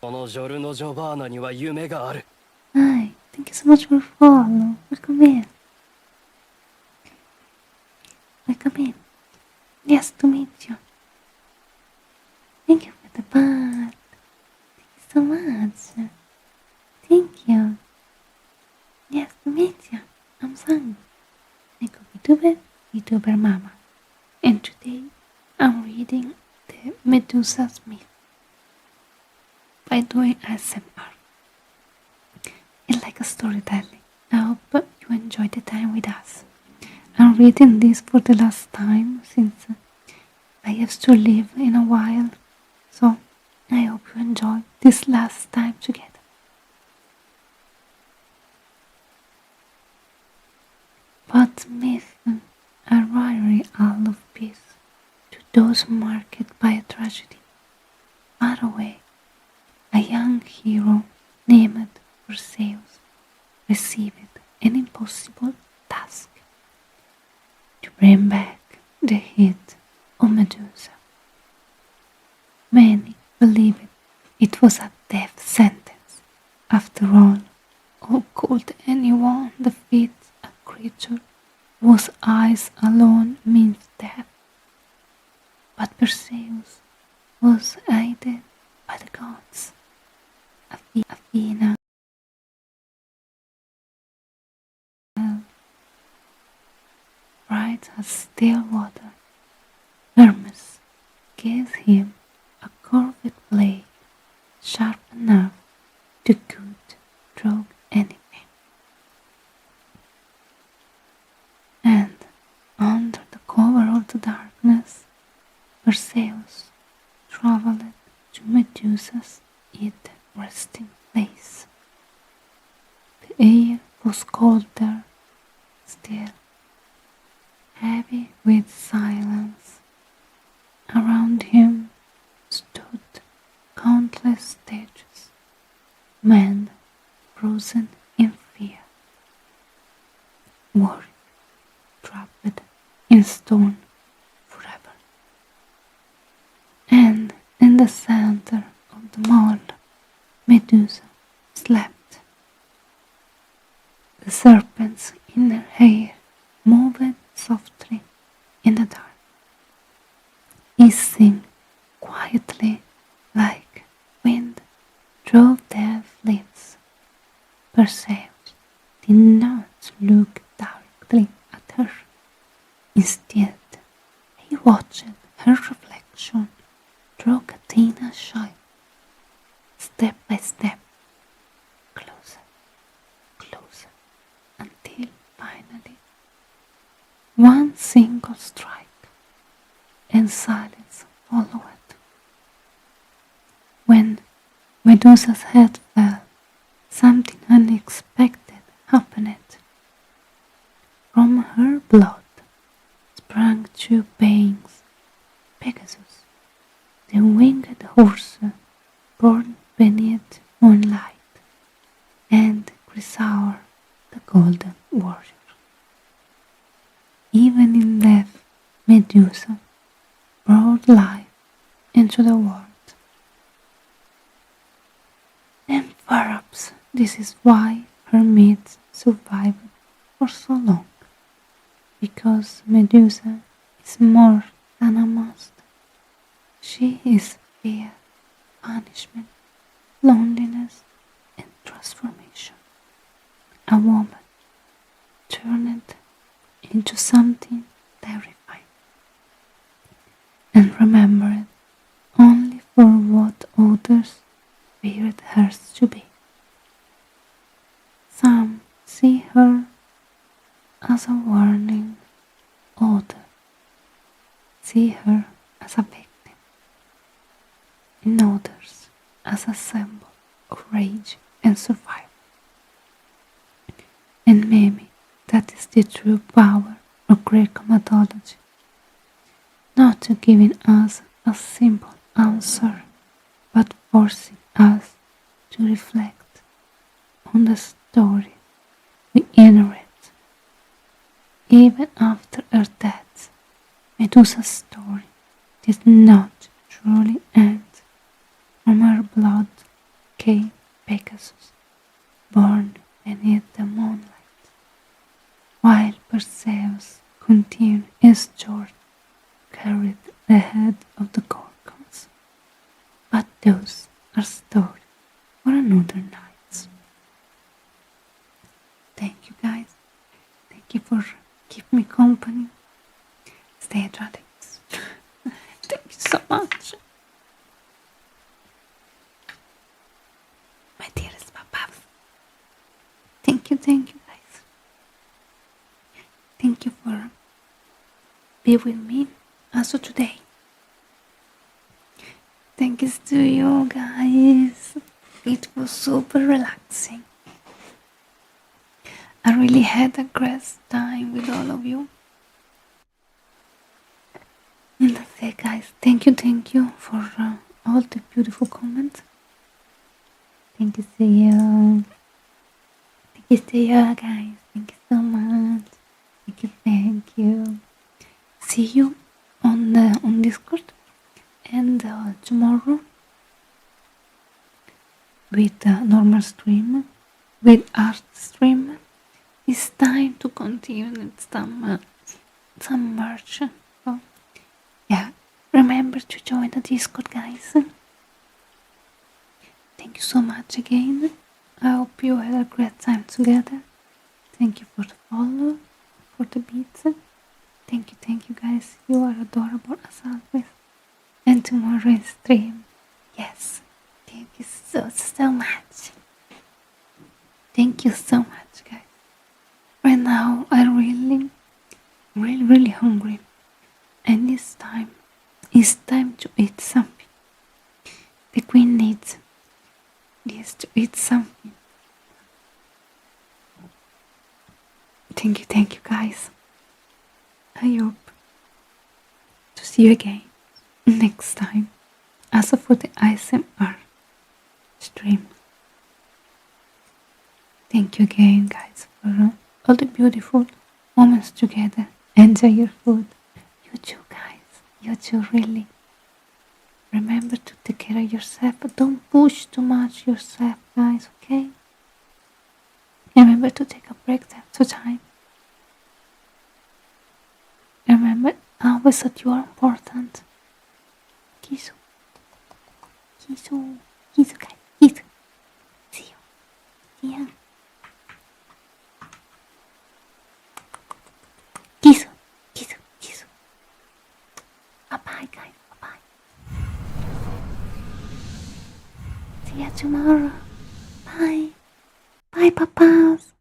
このジョルノ・ジョバーナには夢がある。 Hi, thank you so much for follow. Welcome in. Welcome in. Yes, to meet you. Thank you for the bud. Thank you so much. Thank you. Yes, to meet you. I'm Sang. I go Vtuber, Vtuber Mama. And today I'm reading the Medusa's myth by doing ASMR. It's like a storytelling. I hope you enjoy the time with us. I'm reading this for the last time since I have to leave in a while, so I hope you enjoy this last time together. But myths are rarely all of peace to those marked by a tragedy. Far away, a young hero named Perseus received an impossible task: to bring back the head of Medusa. Many believed it was a death sentence. After all, how could anyone defeat a creature whose eyes alone means death? But Perseus was aided by the gods. Athena, bright as still water. Hermes gave him a curved blade sharp enough to cut through anything. And under the cover of the darkness, Perseus traveled to Medusa's hidden resting place. The air was cold there, still, heavy with silence. Around him stood countless statues, men frozen in fear, worried, trapped in stone forever. And in the center of the mall, Medusa slept. The serpents in her hair moved softly in the dark, hissing quietly like wind through dead leaves. Perseus did not look directly at her. Instead, he watched her reflection through Athena's shine, step by step, closer, closer, until finally one single strike and silence followed. When Medusa's head fell, something unexpected happened. From her blood sprang two beings, Pegasus, the winged horse born beneath moonlight, and Chrysaor, the golden warrior. Even in death, Medusa brought life into the world. And perhaps this is why her myths survived for so long, because Medusa is more than a monster. She is fear, punishment, loneliness, and transformation. A woman turned into something terrifying and remembered only for what others feared her to be. Some see her as a warning, others see her as a victim, and others as a symbol of rage and survival. And maybe that is the true power of Greek mythology, not to giving us a simple answer, but forcing us to reflect on the story we inherit. Even after her death, Medusa's story did not truly end. From her blood came Pegasus, born beneath the moonlight, while Perseus continued his journey, carried the head of the Gorgons. But those are stories for another night. Thank you guys. Thank you for keeping me company. Stay hydrated. Thank you so much. My dearest papas. Thank you guys. Thank you for being with me also today. Thanks to you guys. It was super relaxing. I really had a great time with all of you. And that's it, guys. Thank you for all the beautiful comments. Thank you to you. Guys. Thank you so much. Thank you. See you on Discord, and tomorrow with the normal stream, with art stream. It's time to continue with some merch. So, yeah, remember to join the Discord, guys. Thank you so much again. I hope you had a great time together. Thank you for the follow, for the beats. Thank you guys. You are adorable as always. And tomorrow's stream. Yes. Thank you so much. Thank you so much, guys. Right now I'm really hungry. And it's time to eat something. The queen needs to eat something. Thank you guys. I hope to see you again next time. Also for the ASMR stream. Thank you again, guys, for all the beautiful moments together. Enjoy your food. You too, guys. You too, really. Remember to take care of yourself, but don't push too much yourself, guys, okay? Remember to take a break time to time. Remember always that you are important. Kisu, guys. Kisu. See you. Kisu. Bye-bye, guys. Bye-bye. See you tomorrow. Bye. Bye, papas.